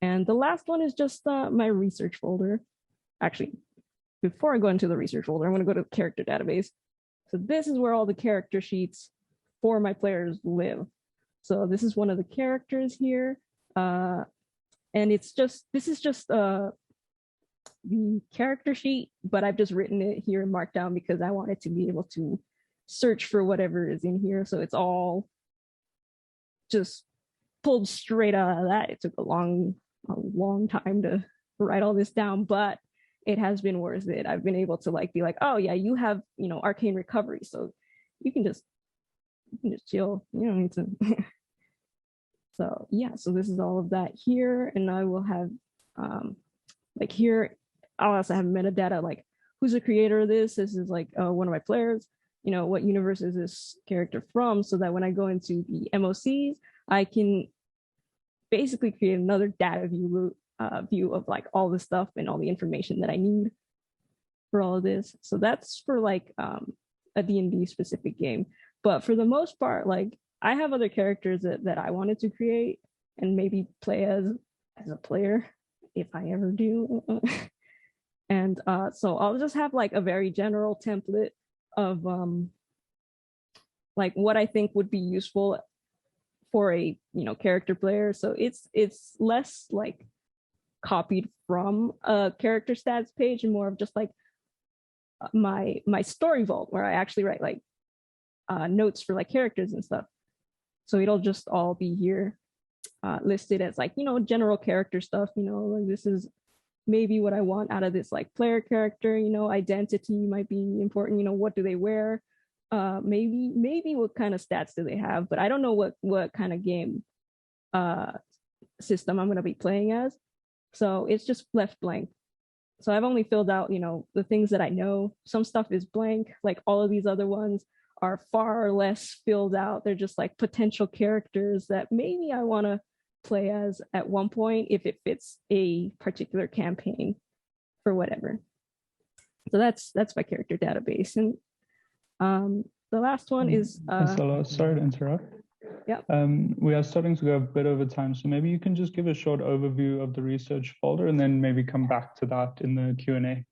And the last one is just my research folder. Actually, before I go into the research folder, I'm going to go to the character database. So this is where all the character sheets for my players live. So this is one of the characters here. And it's just, this is just the character sheet, but I've just written it here in Markdown because I wanted to be able to search for whatever is in here. So it's all just pulled straight out of that. It took a long time to write all this down, but it has been worth it. I've been able to like be like, oh yeah, you have, you know, arcane recovery, so you can just chill. You don't need to. So yeah, so this is all of that here, and I will have like here, I'll also have metadata like who's the creator of this. This is like one of my players. You know, what universe is this character from, so that when I go into the MOCs, I can basically create another data view of like all the stuff and all the information that I need for all of this. So that's for like a D&D specific game. But for the most part, like I have other characters that I wanted to create and maybe play as a player if I ever do. And so I'll just have like a very general template of like what I think would be useful for a, you know, character player. So it's less like copied from a character stats page and more of just like my story vault where I actually write like notes for like characters and stuff. So it'll just all be here listed as like, you know, general character stuff, you know, like this is maybe what I want out of this like player character, you know, identity might be important, you know, what do they wear? Maybe what kind of stats do they have, but I don't know what kind of game system I'm going to be playing as. So it's just left blank. So I've only filled out, you know, the things that I know. Some stuff is blank, like all of these other ones are far less filled out. They're just like potential characters that maybe I want to play as at one point if it fits a particular campaign for whatever. So that's my character database. And the last one is sorry to interrupt. Yeah. We are starting to go a bit over time, so maybe you can just give a short overview of the research folder and then maybe come back to that in the Q&A.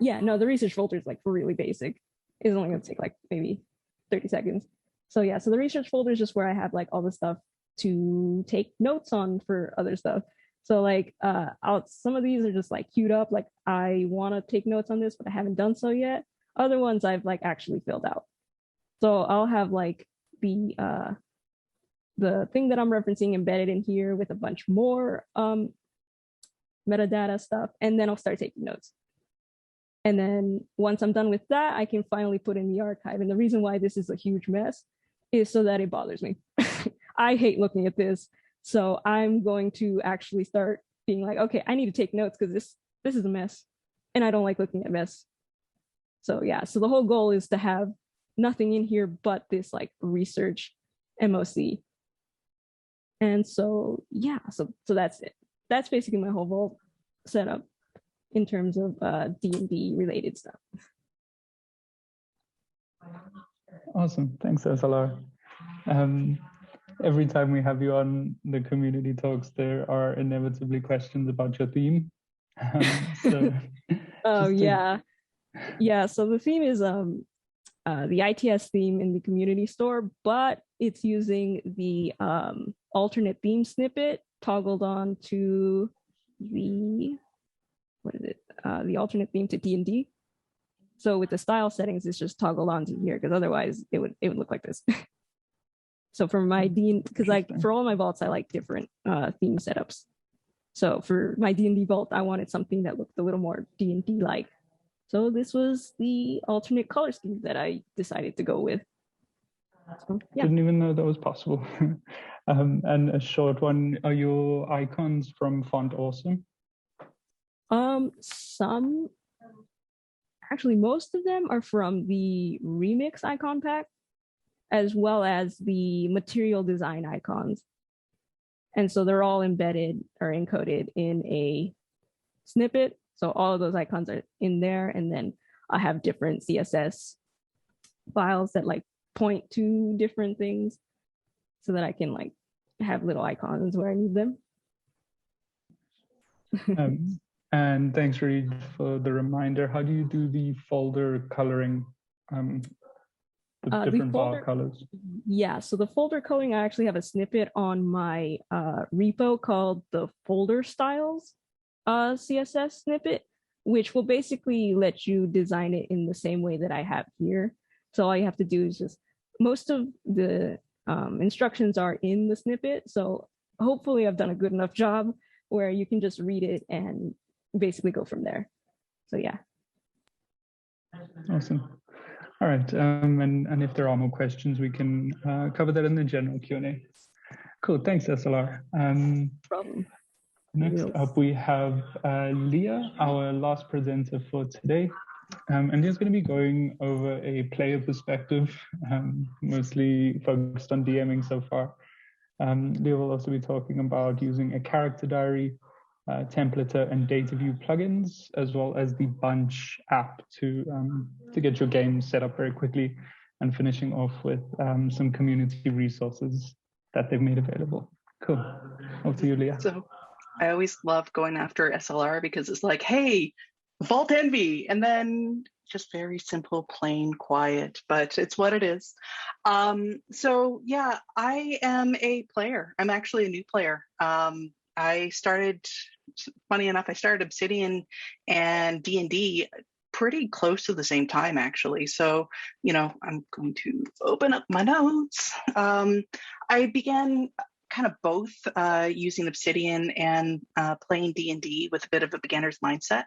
Yeah, no, the research folder is like really basic. It's only going to take like maybe 30 seconds. So yeah, so the research folder is just where I have like all the stuff to take notes on for other stuff. So like some of these are just like queued up, like I want to take notes on this, but I haven't done so yet. Other ones I've like actually filled out. So I'll have like the thing that I'm referencing embedded in here with a bunch more metadata stuff, and then I'll start taking notes. And then once I'm done with that, I can finally put in the archive. And the reason why this is a huge mess is so that it bothers me. I hate looking at this. So I'm going to actually start being like, okay, I need to take notes because this is a mess and I don't like looking at mess. So yeah, so the whole goal is to have nothing in here but this like research MOC. And so yeah, so that's it. That's basically my whole vault setup in terms of D&D related stuff. Awesome, thanks, SLR. Every time we have you on the community talks, there are inevitably questions about your theme. Oh yeah. So the theme is the ITS theme in the community store, but it's using the alternate theme snippet toggled on to the the alternate theme to D&D. So with the style settings, it's just toggled onto here because otherwise it would look like this. So for my because like for all my vaults, I like different theme setups. So for my D&D vault, I wanted something that looked a little more D&D like. So this was the alternate color scheme that I decided to go with. So, yeah. Didn't even know that was possible. And a short one, are your icons from Font Awesome? Some, actually, most of them are from the Remix icon pack, as well as the material design icons. And so they're all embedded or encoded in a snippet. So all of those icons are in there. And then I have different CSS files that like point to different things so that I can like have little icons where I need them. And thanks, Reed, for the reminder. How do you do the folder coloring? The different bar colors? Yeah, so the folder coloring, I actually have a snippet on my repo called the folder styles CSS snippet, which will basically let you design it in the same way that I have here. So all you have to do is just, most of the instructions are in the snippet. So hopefully I've done a good enough job where you can just read it and basically go from there. So yeah. Awesome. All right, and if there are more questions, we can cover that in the general Q&A. Cool, thanks, SLR. Problem. Next up, we have Leah, our last presenter for today. And Leah's going to be going over a player perspective, mostly focused on DMing so far. Leah will also be talking about using a character diary, templater and data view plugins, as well as the Bunch app to get your game set up very quickly, and finishing off with some community resources that they've made available. Cool. Over to you, Leah. So I always love going after SLR because it's like, hey, Vault Envy, and then just very simple, plain, quiet, but it's what it is. So yeah, I am a player. I'm actually a new player. I started, funny enough, I started Obsidian and D&D pretty close to the same time, actually. So, you know, I'm going to open up my notes. I began kind of both using Obsidian and playing D&D with a bit of a beginner's mindset.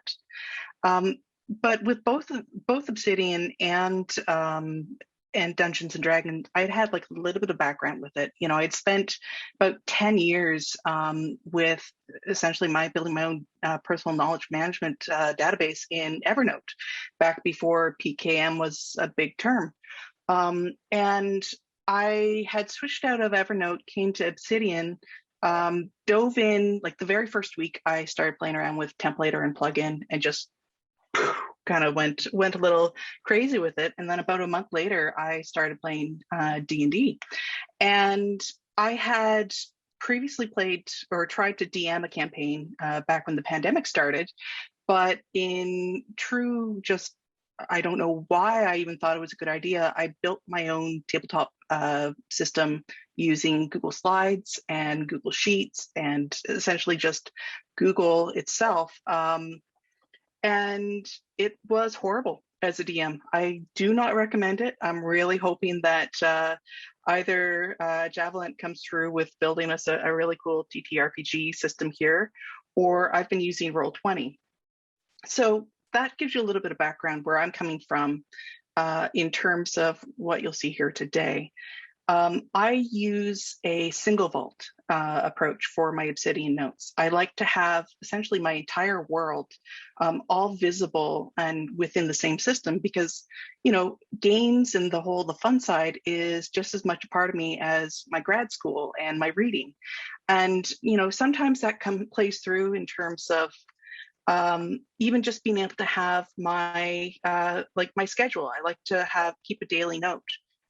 But with both Obsidian and Dungeons and Dragons, I'd had like a little bit of background with it. You know, I'd spent about 10 years with essentially building my own personal knowledge management database in Evernote, back before PKM was a big term. And I had switched out of Evernote, came to Obsidian, dove in, like the very first week I started playing around with Templator and plugin, and just kind of went a little crazy with it. And then about a month later, I started playing D&D. And I had previously played or tried to DM a campaign back when the pandemic started, but in true just, I don't know why I even thought it was a good idea, I built my own tabletop system using Google Slides and Google Sheets and essentially just Google itself. And it was horrible as a DM. I do not recommend it. I'm really hoping that either Javalent comes through with building us a really cool TTRPG system here, or I've been using Roll20. So that gives you a little bit of background where I'm coming from in terms of what you'll see here today. I use a single vault approach for my Obsidian notes. I like to have essentially my entire world all visible and within the same system, because, you know, games and the fun side is just as much a part of me as my grad school and my reading. And, you know, sometimes that plays through in terms of even just being able to have my like my schedule. I like to keep a daily note.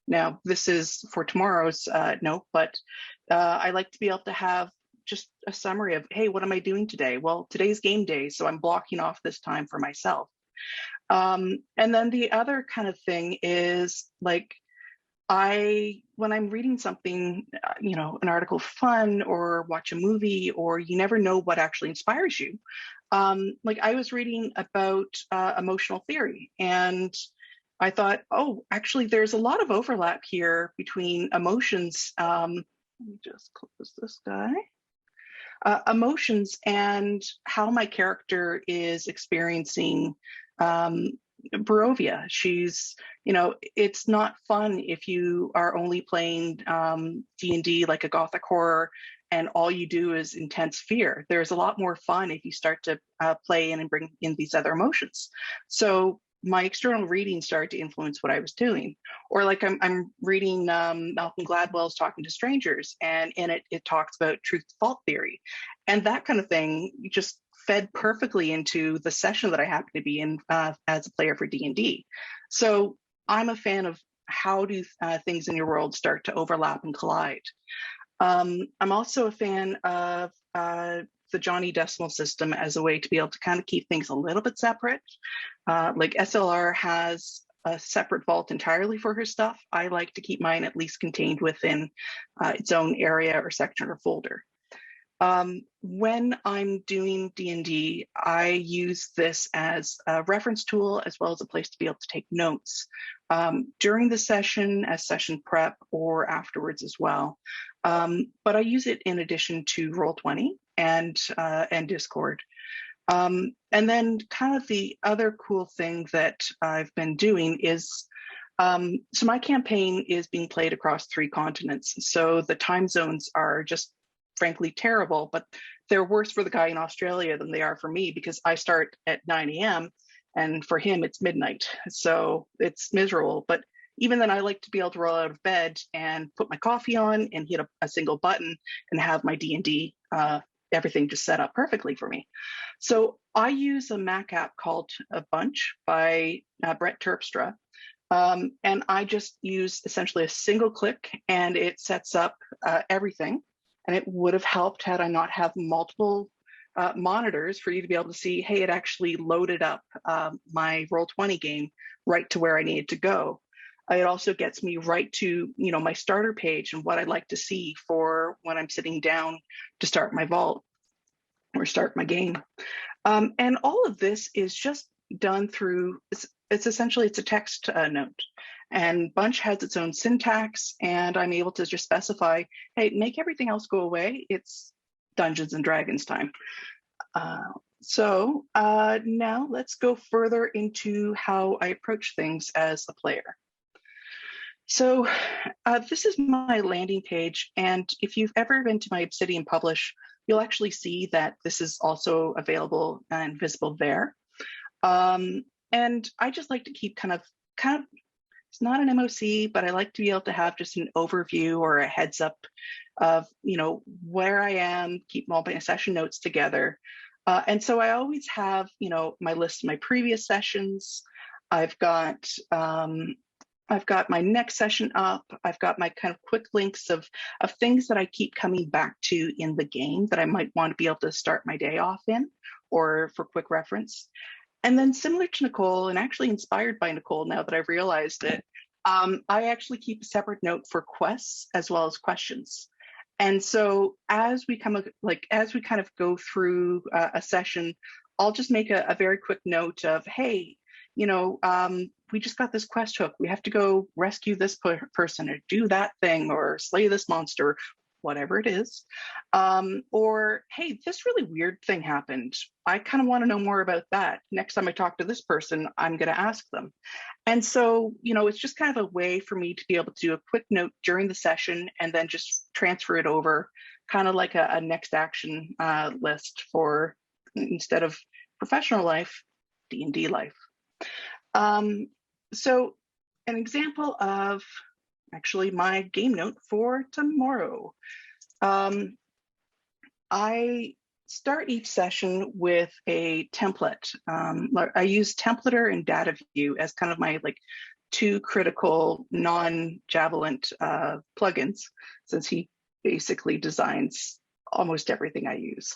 Now, this is for tomorrow's note, but I like to be able to have just a summary of, hey, what am I doing today? Well, today's game day, so I'm blocking off this time for myself. And then the other kind of thing is, like, when I'm reading something, you know, an article for fun or watch a movie, or you never know what actually inspires you. Like I was reading about emotional theory, and I thought, oh, actually, there's a lot of overlap here between emotions. Let me just close this guy. Emotions and how my character is experiencing Barovia. She's, you know, it's not fun if you are only playing D&D like a gothic horror and all you do is intense fear. There's a lot more fun if you start to play in and bring in these other emotions. So my external reading started to influence what I was doing. Or like I'm reading Malcolm Gladwell's Talking to Strangers, and in it talks about truth fault theory. And that kind of thing just fed perfectly into the session that I happen to be in as a player for D&D. So I'm a fan of how do things in your world start to overlap and collide. I'm also a fan of the Johnny Decimal system as a way to be able to kind of keep things a little bit separate. Like SLR has a separate vault entirely for her stuff. I like to keep mine at least contained within its own area or section or folder. When I'm doing D&D, I use this as a reference tool as well as a place to be able to take notes during the session, as session prep, or afterwards as well. But I use it in addition to Roll20 and Discord. And then kind of the other cool thing that I've been doing is, so my campaign is being played across 3 continents. So the time zones are just frankly terrible, but they're worse for the guy in Australia than they are for me, because I start at 9 a.m. and for him it's midnight. So it's miserable. But even then, I like to be able to roll out of bed and put my coffee on and hit a single button and have my D&D, everything just set up perfectly for me. So I use a Mac app called A Bunch by Brett Terpstra. And I just use essentially a single click and it sets up everything. And it would have helped had I not have multiple monitors for you to be able to see, hey, it actually loaded up my Roll20 game right to where I needed to go. It also gets me right to, my starter page and what I'd like to see for when I'm sitting down to start my vault or start my game. And all of this is just done through, it's essentially a text note. And Bunch has its own syntax, and I'm able to just specify, hey, make everything else go away. It's Dungeons and Dragons time. So now let's go further into how I approach things as a player. So this is my landing page, and if you've ever been to my Obsidian publish, you'll actually see that this is also available and visible there. And I just like to keep kind of, it's not an MOC, but I like to be able to have just an overview or a heads up of, where I am, keep all my session notes together. And so I always have, my list of my previous sessions. I've got my next session up. I've got my kind of quick links of things that I keep coming back to in the game that I might want to be able to start my day off in, or for quick reference. And then similar to Nicole, and actually inspired by Nicole now that I've realized it, I actually keep a separate note for quests as well as questions. And so as we kind of go through a session, I'll just make a very quick note of, hey, we just got this quest hook. We have to go rescue this person or do that thing or slay this monster, whatever it is. Or, hey, this really weird thing happened. I kind of want to know more about that. Next time I talk to this person, I'm going to ask them. And so, it's just kind of a way for me to be able to do a quick note during the session and then just transfer it over, kind of like a next action list for, instead of professional life, D&D life. So an example of actually my game note for tomorrow. I start each session with a template. I use Templater and DataView as kind of my 2 critical non-Javalent plugins, since he basically designs almost everything I use.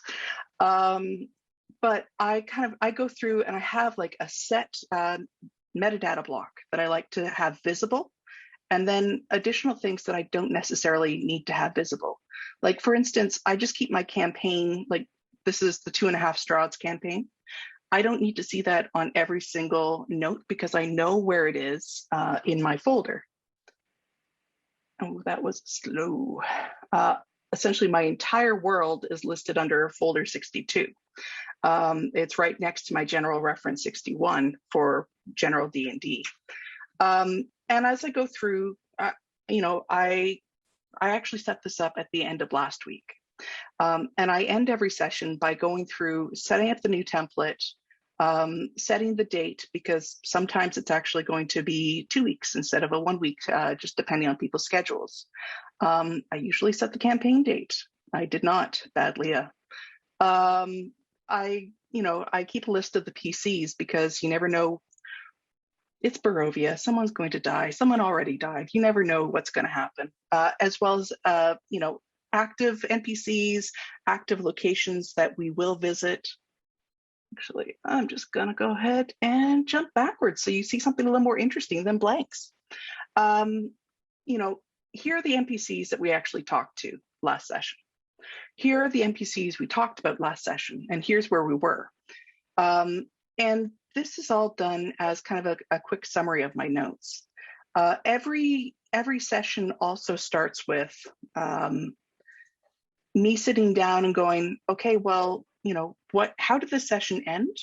But I go through and I have a set metadata block that I like to have visible, and then additional things that I don't necessarily need to have visible. Like, for instance, I just keep my campaign, this is the 2.5 Strahds campaign. I don't need to see that on every single note because I know where it is in my folder. Oh, that was slow. Essentially, my entire world is listed under folder 62. It's right next to my general reference 61 for general D&D. And as I go through, I actually set this up at the end of last week. And I end every session by going through setting up the new template, setting the date, because sometimes it's actually going to be 2 weeks instead of a 1 week, just depending on people's schedules. I usually set the campaign date. I did not, bad Leah. I keep a list of the PCs because you never know. It's Barovia. Someone's going to die. Someone already died. You never know what's going to happen. As well as, active NPCs, active locations that we will visit. Actually, I'm just going to go ahead and jump backwards so you see something a little more interesting than blanks. Here are the NPCs that we actually talked to last session. Here are the NPCs we talked about last session, and here's where we were. And this is all done as kind of a quick summary of my notes. Every session also starts with me sitting down and going, okay, well, how did this session end?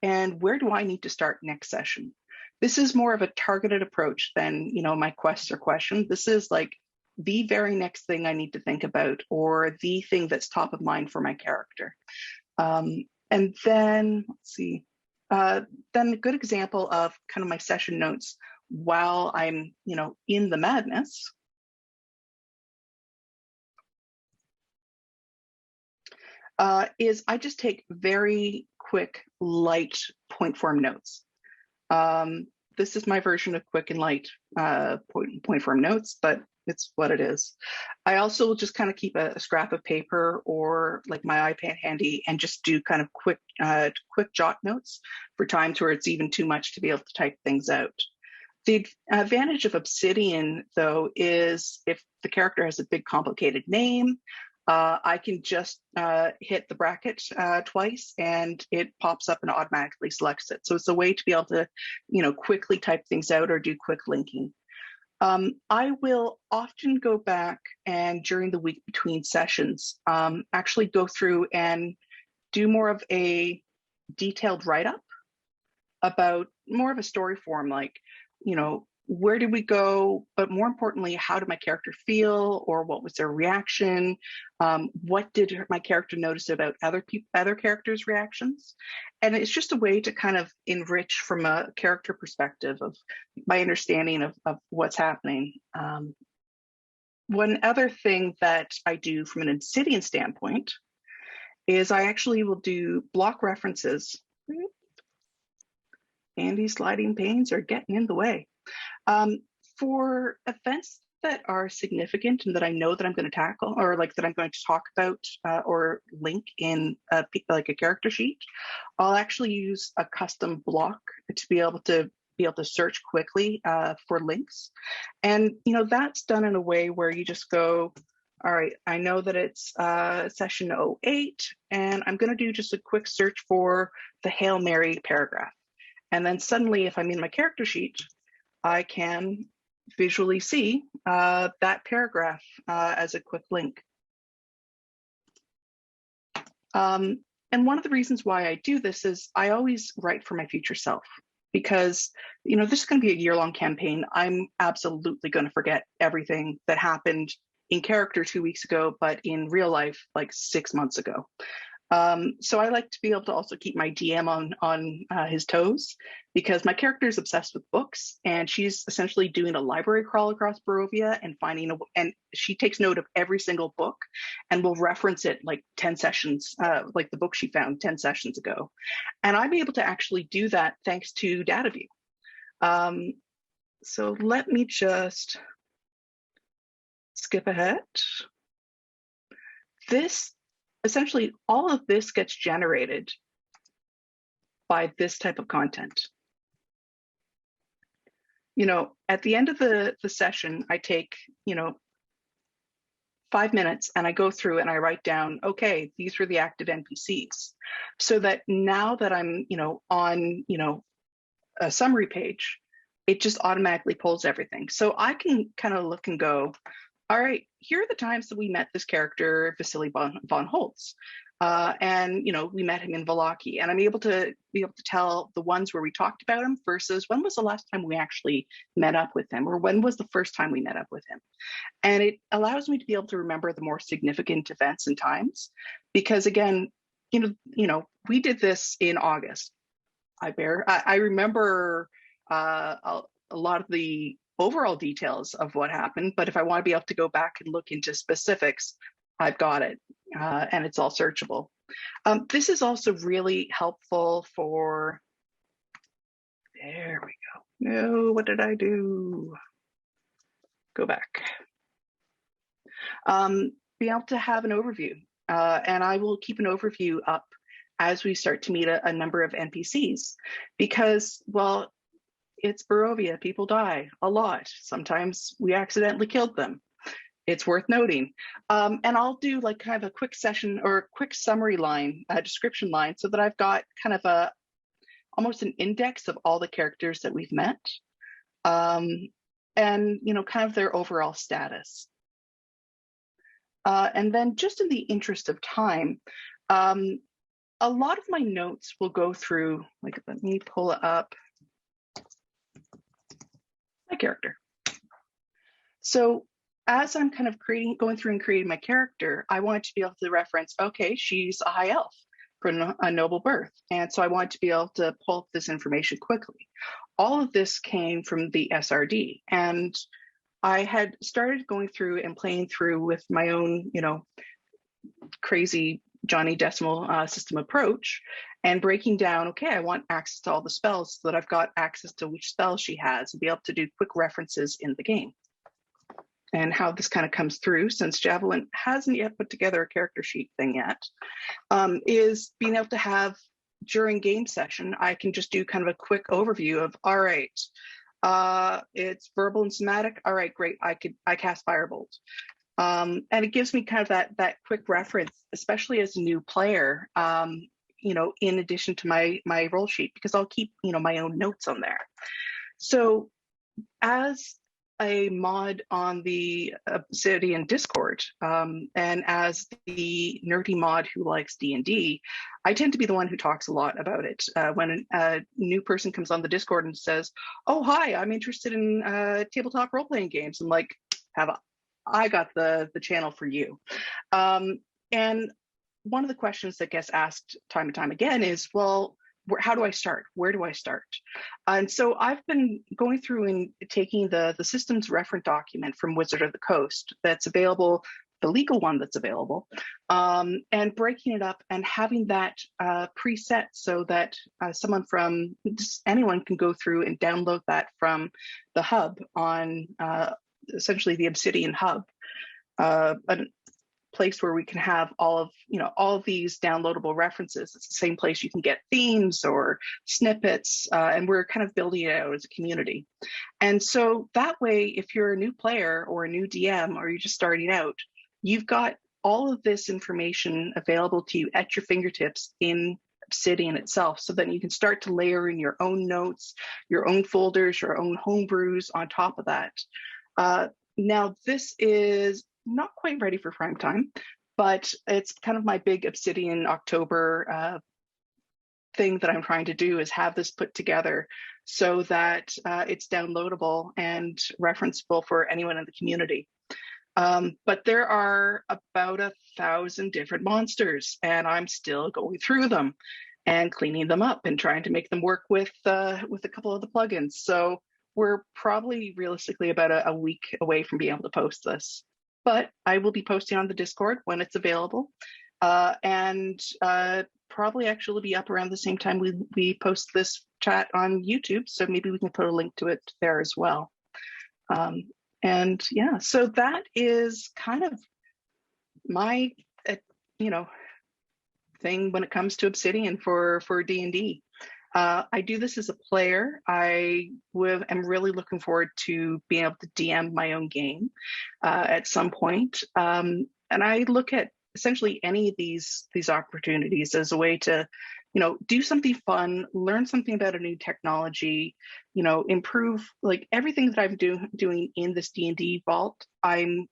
And where do I need to start next session? This is more of a targeted approach than, my quests or questions. This is like the very next thing I need to think about, or the thing that's top of mind for my character. And then, let's see, then a good example of kind of my session notes while I'm, in the madness. Is I just take very quick, light point form notes. This is my version of quick and light point form notes, but it's what it is. I also will just kind of keep a scrap of paper or like my iPad handy and just do kind of quick jot notes for times where it's even too much to be able to type things out. The advantage of Obsidian, though, is if the character has a big complicated name, I can just hit the bracket twice and it pops up and automatically selects it. So it's a way to be able to, quickly type things out or do quick linking. I will often go back and during the week between sessions, actually go through and do more of a detailed write-up about more of a story form, like, where did we go? But more importantly, how did my character feel, or what was their reaction? What did my character notice about other characters' reactions? And it's just a way to kind of enrich from a character perspective of my understanding of what's happening. One other thing that I do from an Obsidian standpoint is I actually will do block references. Andy's sliding panes are getting in the way. For events that are significant and that I know that I'm going to tackle, or like that I'm going to talk about or link in like a character sheet, I'll actually use a custom block to be able to search quickly for links. And that's done in a way where you just go, all right, I know that it's session 08, and I'm going to do just a quick search for the Hail Mary paragraph. And then suddenly, if I'm in my character sheet, I can visually see that paragraph as a quick link. And one of the reasons why I do this is I always write for my future self, because this is going to be a year-long campaign. I'm absolutely going to forget everything that happened in character 2 weeks ago, but in real life, like 6 months ago. So I like to be able to also keep my DM on his toes, because my character is obsessed with books, and she's essentially doing a library crawl across Barovia and and she takes note of every single book and will reference it like 10 sessions, like the book she found 10 sessions ago. And I'm able to actually do that thanks to DataView. So let me just skip ahead. Essentially, all of this gets generated by this type of content. At the end of the session, I take, 5 minutes and I go through and I write down, okay, these were the active NPCs. So that now that I'm, on, a summary page, it just automatically pulls everything. So I can kind of look and go, all right, here are the times that we met this character, Vasily von Holtz. And we met him in Valaki, and I'm able to tell the ones where we talked about him versus when was the last time we actually met up with him, or when was the first time we met up with him. And it allows me to be able to remember the more significant events and times, because again, we did this in August. I remember a lot of the overall details of what happened, but if I want to be able to go back and look into specifics, I've got it, and it's all searchable. This is also really helpful for, there we go. No, what did I do? Go back. Be able to have an overview, and I will keep an overview up as we start to meet a number of NPCs, because, well, it's Barovia, people die a lot. Sometimes we accidentally killed them. It's worth noting. And I'll do like kind of a quick session or a quick summary line, description line, so that I've got kind of almost an index of all the characters that we've met, and kind of their overall status. And then, just in the interest of time, a lot of my notes will go through, like, let me pull up my character. So as I'm kind of going through and creating my character, I want to be able to reference, okay, she's a high elf from a noble birth. And so I want to be able to pull up this information quickly. All of this came from the SRD. And I had started going through and playing through with my own, crazy Johnny Decimal system approach, and breaking down, okay, I want access to all the spells so that I've got access to which spells she has and be able to do quick references in the game. And how this kind of comes through, since Javalent hasn't yet put together a character sheet thing yet, is being able to have, during game session, I can just do kind of a quick overview of, all right, it's verbal and somatic. All right, great, I cast Firebolt. And it gives me kind of that quick reference, especially as a new player, in addition to my roll sheet, because I'll keep, my own notes on there. So as a mod on the Obsidian Discord, and as the nerdy mod who likes D&D, I tend to be the one who talks a lot about it. When a new person comes on the Discord and says, oh, hi, I'm interested in tabletop role-playing games, I'm like, I got the channel for you. And one of the questions that gets asked time and time again is, well, how do I start? Where do I start? And so I've been going through and taking the systems reference document from Wizard of the Coast that's available, the legal one that's available, and breaking it up and having that preset so that anyone can go through and download that from the hub on essentially the Obsidian hub, a place where we can have all of these downloadable references. It's the same place you can get themes or snippets, and we're kind of building it out as a community. And so that way, if you're a new player or a new DM, or you're just starting out, you've got all of this information available to you at your fingertips in Obsidian itself, so that you can start to layer in your own notes, your own folders, your own homebrews on top of that. Now, this is not quite ready for prime time, but it's kind of my big Obsidian October thing that I'm trying to do, is have this put together so that it's downloadable and referenceable for anyone in the community. But there are about 1,000 different monsters, and I'm still going through them and cleaning them up and trying to make them work with a couple of the plugins. So we're probably realistically about a week away from being able to post this. But I will be posting on the Discord when it's available, and probably actually be up around the same time we post this chat on YouTube. So maybe we can put a link to it there as well. And yeah, so that is kind of my thing when it comes to Obsidian for D&D. I do this as a player. I am really looking forward to being able to DM my own game at some point. And I look at essentially any of these opportunities as a way to, do something fun, learn something about a new technology, improve, like everything that I'm doing in this D&D vault. I'm,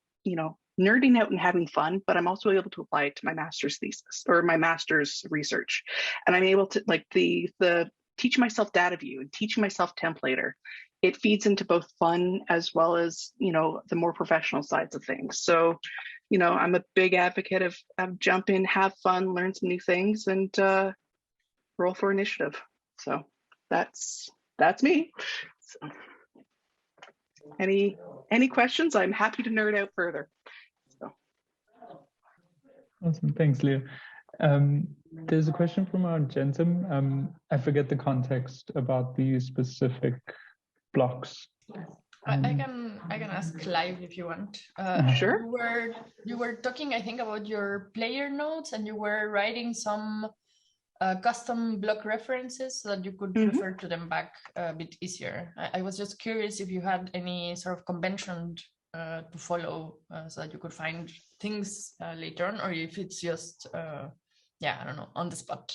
nerding out and having fun, but I'm also able to apply it to my master's thesis or my master's research. And I'm able to, like, the teaching myself data view and teaching myself templater, it feeds into both fun as well as, the more professional sides of things. So, I'm a big advocate of jump in, have fun, learn some new things, and roll for initiative. So that's me. So, any questions? I'm happy to nerd out further. So. Awesome, thanks, Leah. There's a question from our Gentum. I forget the context about the specific blocks. I can ask live if you want. Sure. You were talking, I think, about your player notes, and you were writing some custom block references so that you could refer to them back a bit easier. I was just curious if you had any sort of convention to follow so that you could find things later on, or if it's just, I don't know, on the spot.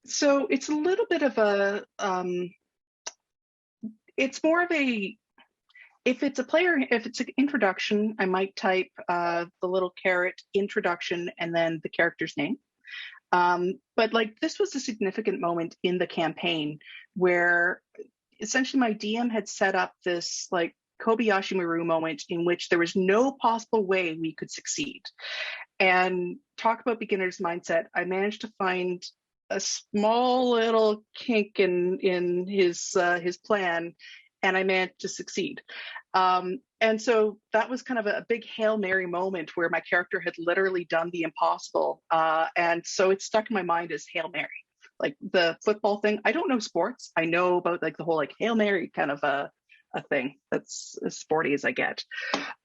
So it's a little bit of a, it's more of a, if it's an introduction, I might type the little caret introduction and then the character's name. But like, this was a significant moment in the campaign where essentially my DM had set up this like Kobayashi Maru moment in which there was no possible way we could succeed. And talk about beginner's mindset, I managed to find a small little kink in his plan, and I managed to succeed. And so that was kind of a big Hail Mary moment where my character had literally done the impossible. And so it stuck in my mind as Hail Mary. Like the football thing, I don't know sports. I know about like the whole like Hail Mary kind of a thing. That's as sporty as I get.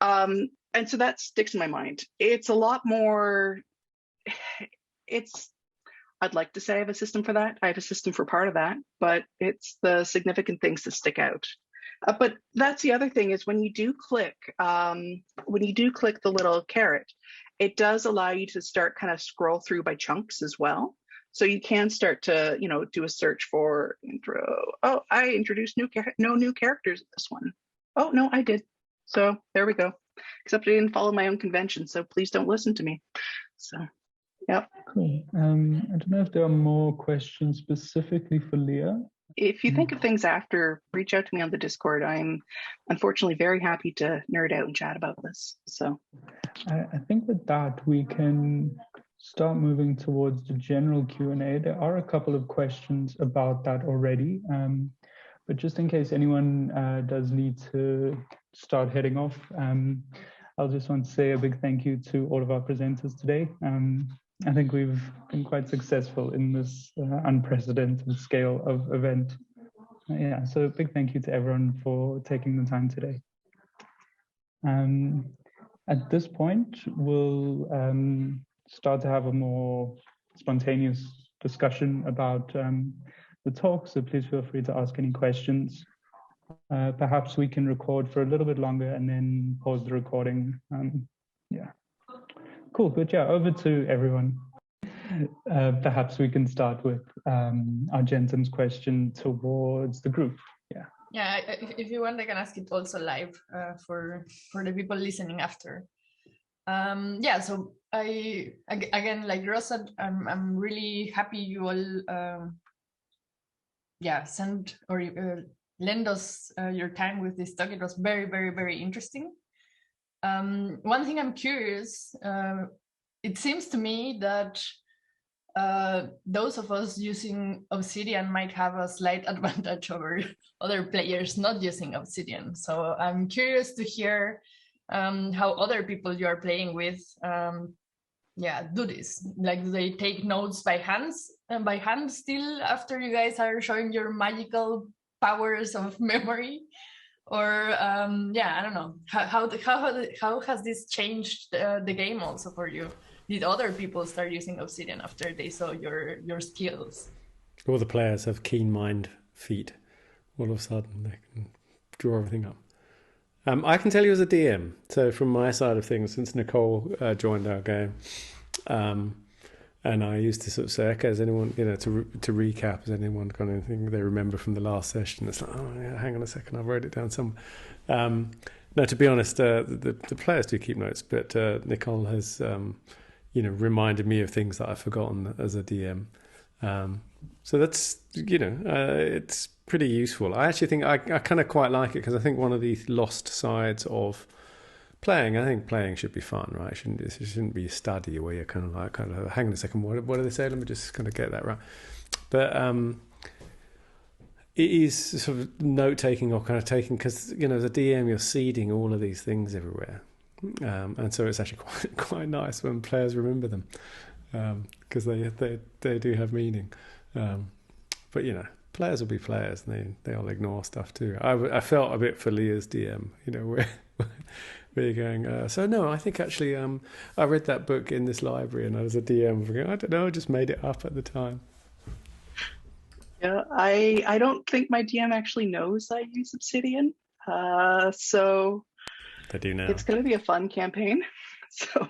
And so that sticks in my mind. It's a lot more, I'd like to say I have a system for that. I have a system for part of that, but it's the significant things that stick out. But that's the other thing is when you do click the little caret, it does allow you to start kind of scroll through by chunks as well. So you can start to, do a search for intro. Oh, I introduced no new characters in this one. Oh, no, I did. So there we go. Except I didn't follow my own convention. So please don't listen to me. So, yeah. Cool. I don't know if there are more questions specifically for Leah. If you think of things after, reach out to me on the Discord. I'm unfortunately very happy to nerd out and chat about this. So I think with that, we can start moving towards the general Q&A. There are a couple of questions about that already, but just in case anyone does need to start heading off, I'll just want to say a big thank you to all of our presenters today. I think we've been quite successful in this unprecedented scale of event. So a big thank you to everyone for taking the time today. At this point, we'll start to have a more spontaneous discussion about the talk, so please feel free to ask any questions. Perhaps we can record for a little bit longer and then pause the recording. Cool, but over to everyone. Perhaps we can start with our Jensen's question towards the group. Yeah, if you want, I can ask it also live for the people listening after. So I again, like Ross said, I'm really happy you all send or lend us your time with this talk. It was very, very, very interesting. One thing I'm curious, it seems to me that those of us using Obsidian might have a slight advantage over other players not using Obsidian. So I'm curious to hear how other people you are playing with do this. Like, do they take notes by hand still after you guys are showing your magical powers of memory? Or I don't know, how has this changed the game also for you? Did other people start using Obsidian after they saw your skills? All the players have keen mind feet. All of a sudden they can draw everything up. I can tell you as a DM, so from my side of things, since Nicole joined our game, and I used to sort of say, okay, has anyone, to recap, has anyone got anything they remember from the last session? It's like, oh yeah, hang on a second, I've wrote it down somewhere. No, to be honest, the players do keep notes, but Nicole has, reminded me of things that I've forgotten as a DM. So that's, it's pretty useful. I actually think I kind of quite like it because I think one of the lost sides of playing, I think playing should be fun, right? It shouldn't be a study where you're kind of hang on a second, what do they say? Let me just kind of get that right. But it is sort of note taking or kind of taking because as a DM you're seeding all of these things everywhere, and so it's actually quite nice when players remember them because they do have meaning. But players will be players, and they'll ignore stuff too. I felt a bit for Leah's DM, where you're going. So no, I think actually I read that book in this library, and I was a DM. I don't know, I just made it up at the time. Yeah, I don't think my DM actually knows I use Obsidian. So they do now. It's going to be a fun campaign. So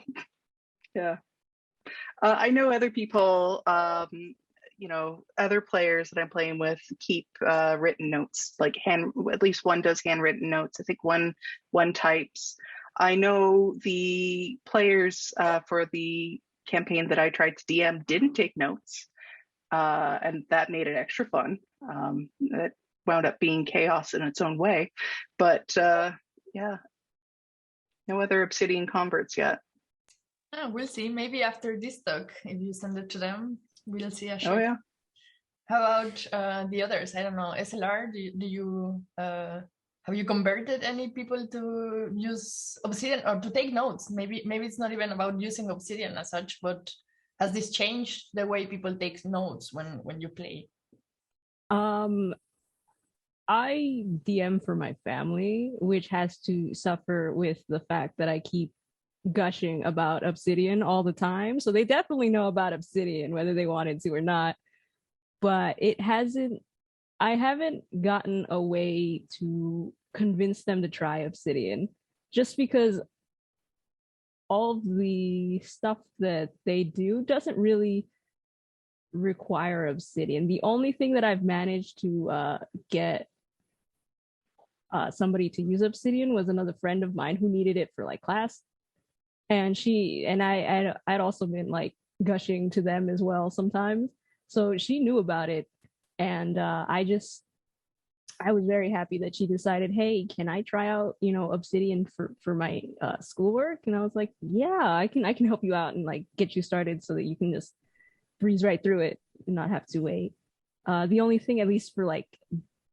yeah, I know other people, other players that I'm playing with keep written notes, like at least one does handwritten notes. I think one types. I know the players for the campaign that I tried to DM didn't take notes. And that made it extra fun. It wound up being chaos in its own way. But yeah, no other Obsidian converts yet. Oh, we'll see. Maybe after this talk, if you send it to them, we'll see. Oh, yeah. How about the others? I don't know. SLR, do you have you converted any people to use Obsidian or to take notes? Maybe it's not even about using Obsidian as such, but has this changed the way people take notes when you play? I DM for my family, which has to suffer with the fact that I keep gushing about Obsidian all the time. So they definitely know about Obsidian, whether they wanted to or not. But I haven't gotten a way to convince them to try Obsidian, just because all the stuff that they do doesn't really require Obsidian. The only thing that I've managed to get somebody to use Obsidian was another friend of mine who needed it for like class, and I'd also been like gushing to them as well sometimes, so she knew about it, and I was very happy that she decided, hey, can I try out, Obsidian for my schoolwork? And I was like, yeah, I can help you out and like get you started so that you can just breeze right through it and not have to wait. The only thing, at least for like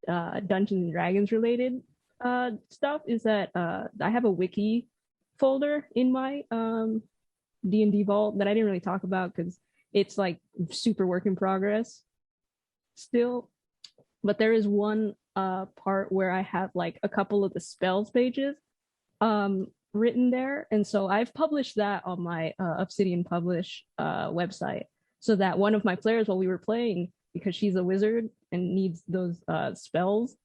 Dungeons and Dragons related stuff, is that I have a wiki folder in my D&D vault that I didn't really talk about because it's like super work in progress still. But there is one part where I have like a couple of the spells pages written there. And so I've published that on my Obsidian Publish website so that one of my players, while we were playing, because she's a wizard and needs those spells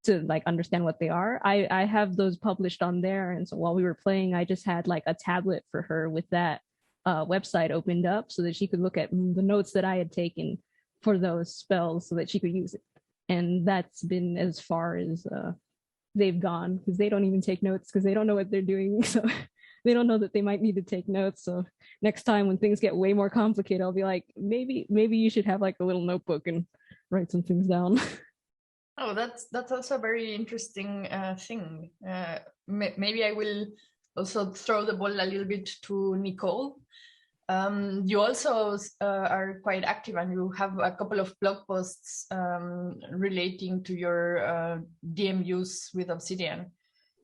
to like understand what they are, I have those published on there. And so while we were playing, I just had like a tablet for her with that website opened up so that she could look at the notes that I had taken for those spells so that she could use it. And that's been as far as they've gone, because they don't even take notes because they don't know what they're doing. So they don't know that they might need to take notes. So next time when things get way more complicated, I'll be like, maybe you should have like a little notebook and write some things down. Oh, that's also a very interesting thing. Maybe I will also throw the ball a little bit to Nicole. You also are quite active, and you have a couple of blog posts relating to your DM use with Obsidian.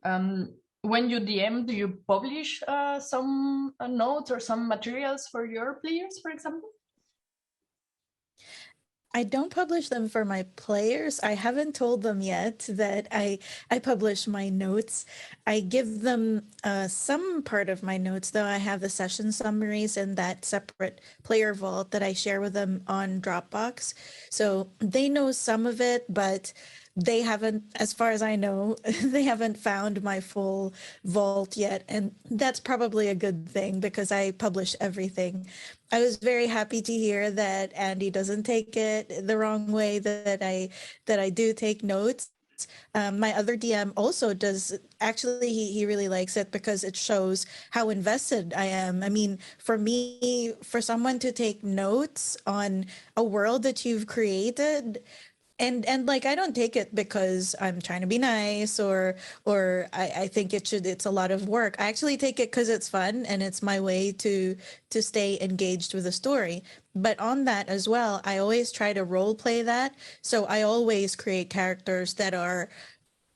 When you DM, do you publish some notes or some materials for your players, for example? I don't publish them for my players. I haven't told them yet that I publish my notes. I give them some part of my notes, though. I have the session summaries in that separate player vault that I share with them on Dropbox. So they know some of it, but they haven't, as far as I know, they haven't found my full vault yet. And that's probably a good thing because I publish everything. I was very happy to hear that Andy doesn't take it the wrong way, that I do take notes. fact, my other DM also does. Actually, he really likes it because it shows how invested I am. I mean, for me, for someone to take notes on a world that you've created, and like, I don't take it because I'm trying to be nice, or I think it's a lot of work. I actually take it because it's fun and it's my way to stay engaged with the story. But on that as well, I always try to role play that. So I always create characters that are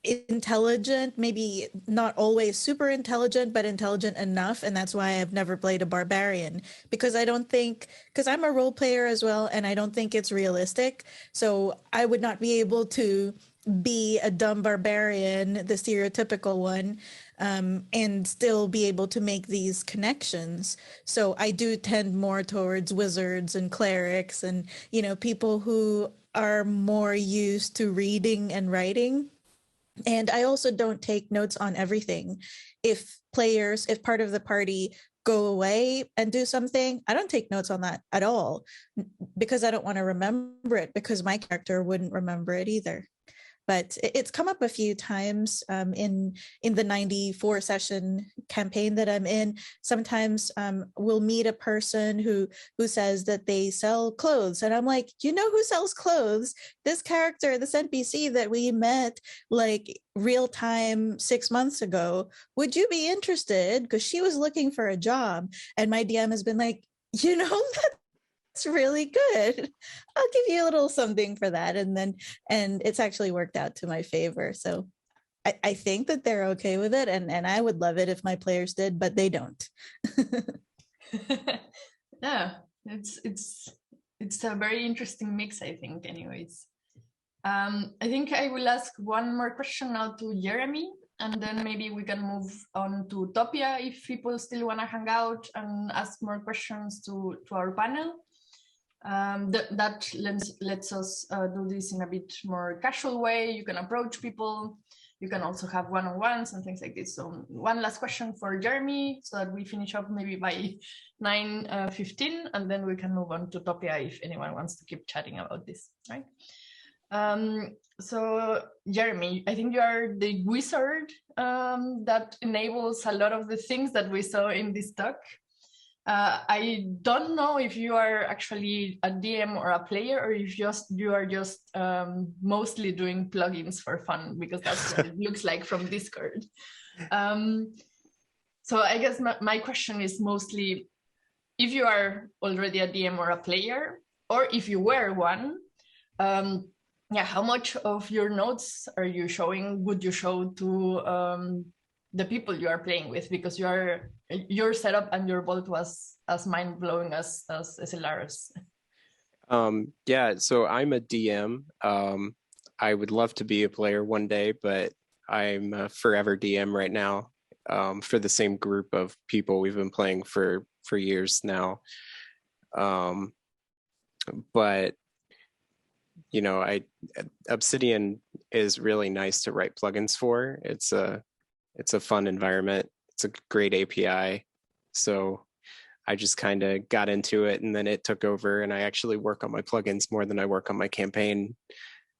intelligent, maybe not always super intelligent, but intelligent enough. And that's why I've never played a barbarian, because I'm a role player as well, and I don't think it's realistic. So I would not be able to be a dumb barbarian, the stereotypical one, and still be able to make these connections. So I do tend more towards wizards and clerics and, people who are more used to reading and writing. And I also don't take notes on everything. If part of the party go away and do something, I don't take notes on that at all, because I don't want to remember it, because my character wouldn't remember it either. But it's come up a few times in the 94 session campaign that I'm in. Sometimes we'll meet a person who says that they sell clothes, and I'm like, who sells clothes? This character, this NPC that we met like real time 6 months ago. Would you be interested? Because she was looking for a job, and my DM has been like, that's really good. I'll give you a little something for that. And it's actually worked out to my favor. So I think that they're okay with it. And I would love it if my players did, but they don't. Yeah, it's a very interesting mix, I think, anyways. I think I will ask one more question now to Jeremy, and then maybe we can move on to Topia if people still want to hang out and ask more questions to our panel. That lets us do this in a bit more casual way. You can approach people. You can also have one-on-ones and things like this. So one last question for Jeremy, so that we finish up maybe by 9:15, and then we can move on to Topia if anyone wants to keep chatting about this, right? So Jeremy, I think you are the wizard that enables a lot of the things that we saw in this talk. I don't know if you are actually a DM or a player, or if you are just mostly doing plugins for fun, because that's what it looks like from Discord. So I guess my question is mostly, if you are already a DM or a player, or if you were one, how much of your notes would you show to the people you are playing with, because your setup and your vault was as mind-blowing as SLR's. So I'm a DM. I would love to be a player one day, but I'm a forever DM right now, for the same group of people we've been playing for years now. But Obsidian is really nice to write plugins for. It's a fun environment. It's a great API. So I just kind of got into it, and then it took over, and I actually work on my plugins more than I work on my campaign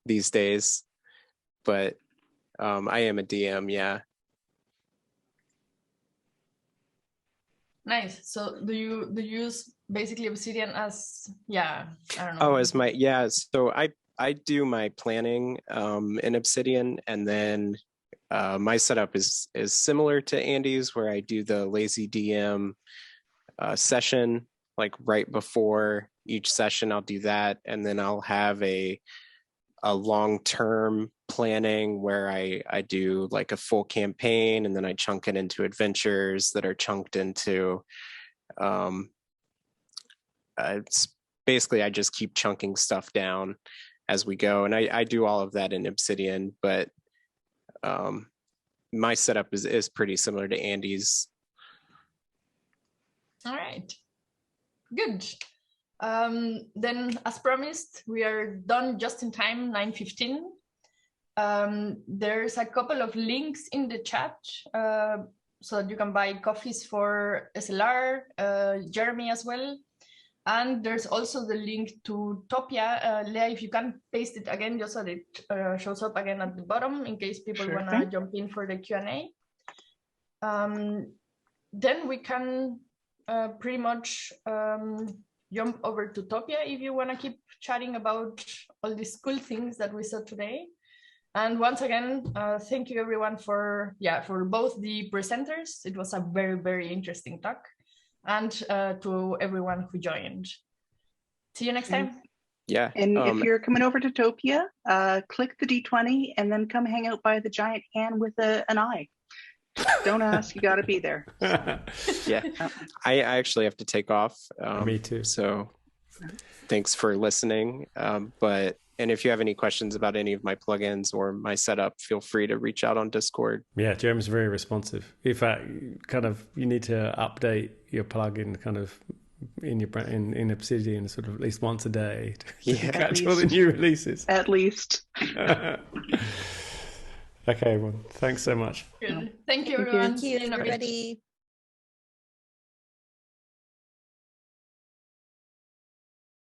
these days. But I am a DM, yeah. Nice. So do you use basically Obsidian as, I don't know. Oh, as my, so I do my planning in Obsidian, and then my setup is similar to Andy's, where I do the lazy DM session, like right before each session. I'll do that, and then I'll have a long-term planning where I do like a full campaign, and then I chunk it into adventures that are chunked into. It's basically, I just keep chunking stuff down as we go, and I do all of that in Obsidian, but my setup is pretty similar to Andy's. All right, good. Then, as promised, we are done just in time, 9:15. There's a couple of links in the chat so that you can buy coffees for SLR, Jeremy as well. And there's also the link to Topia. Leah, if you can paste it again, just so that it shows up again at the bottom in case people Sure want to thing. jump in for the Q&A. Then we can pretty much jump over to Topia if you want to keep chatting about all these cool things that we saw today. And once again, thank you everyone for both the presenters. It was a very, very interesting talk. And to everyone who joined. See you next time. Yeah. And if you're coming over to Topia, click the D20 and then come hang out by the giant hand with an eye. Don't ask, you got to be there. Yeah, I actually have to take off. Me too. So thanks for listening. And if you have any questions about any of my plugins or my setup, feel free to reach out on Discord. Yeah, Jeremy's very responsive. In fact, you need to update your plugin in Obsidian sort of at least once a day to catch all the new releases. At least. Okay, everyone. Thanks so much. Good. Thank you, everyone. Thank you, everybody.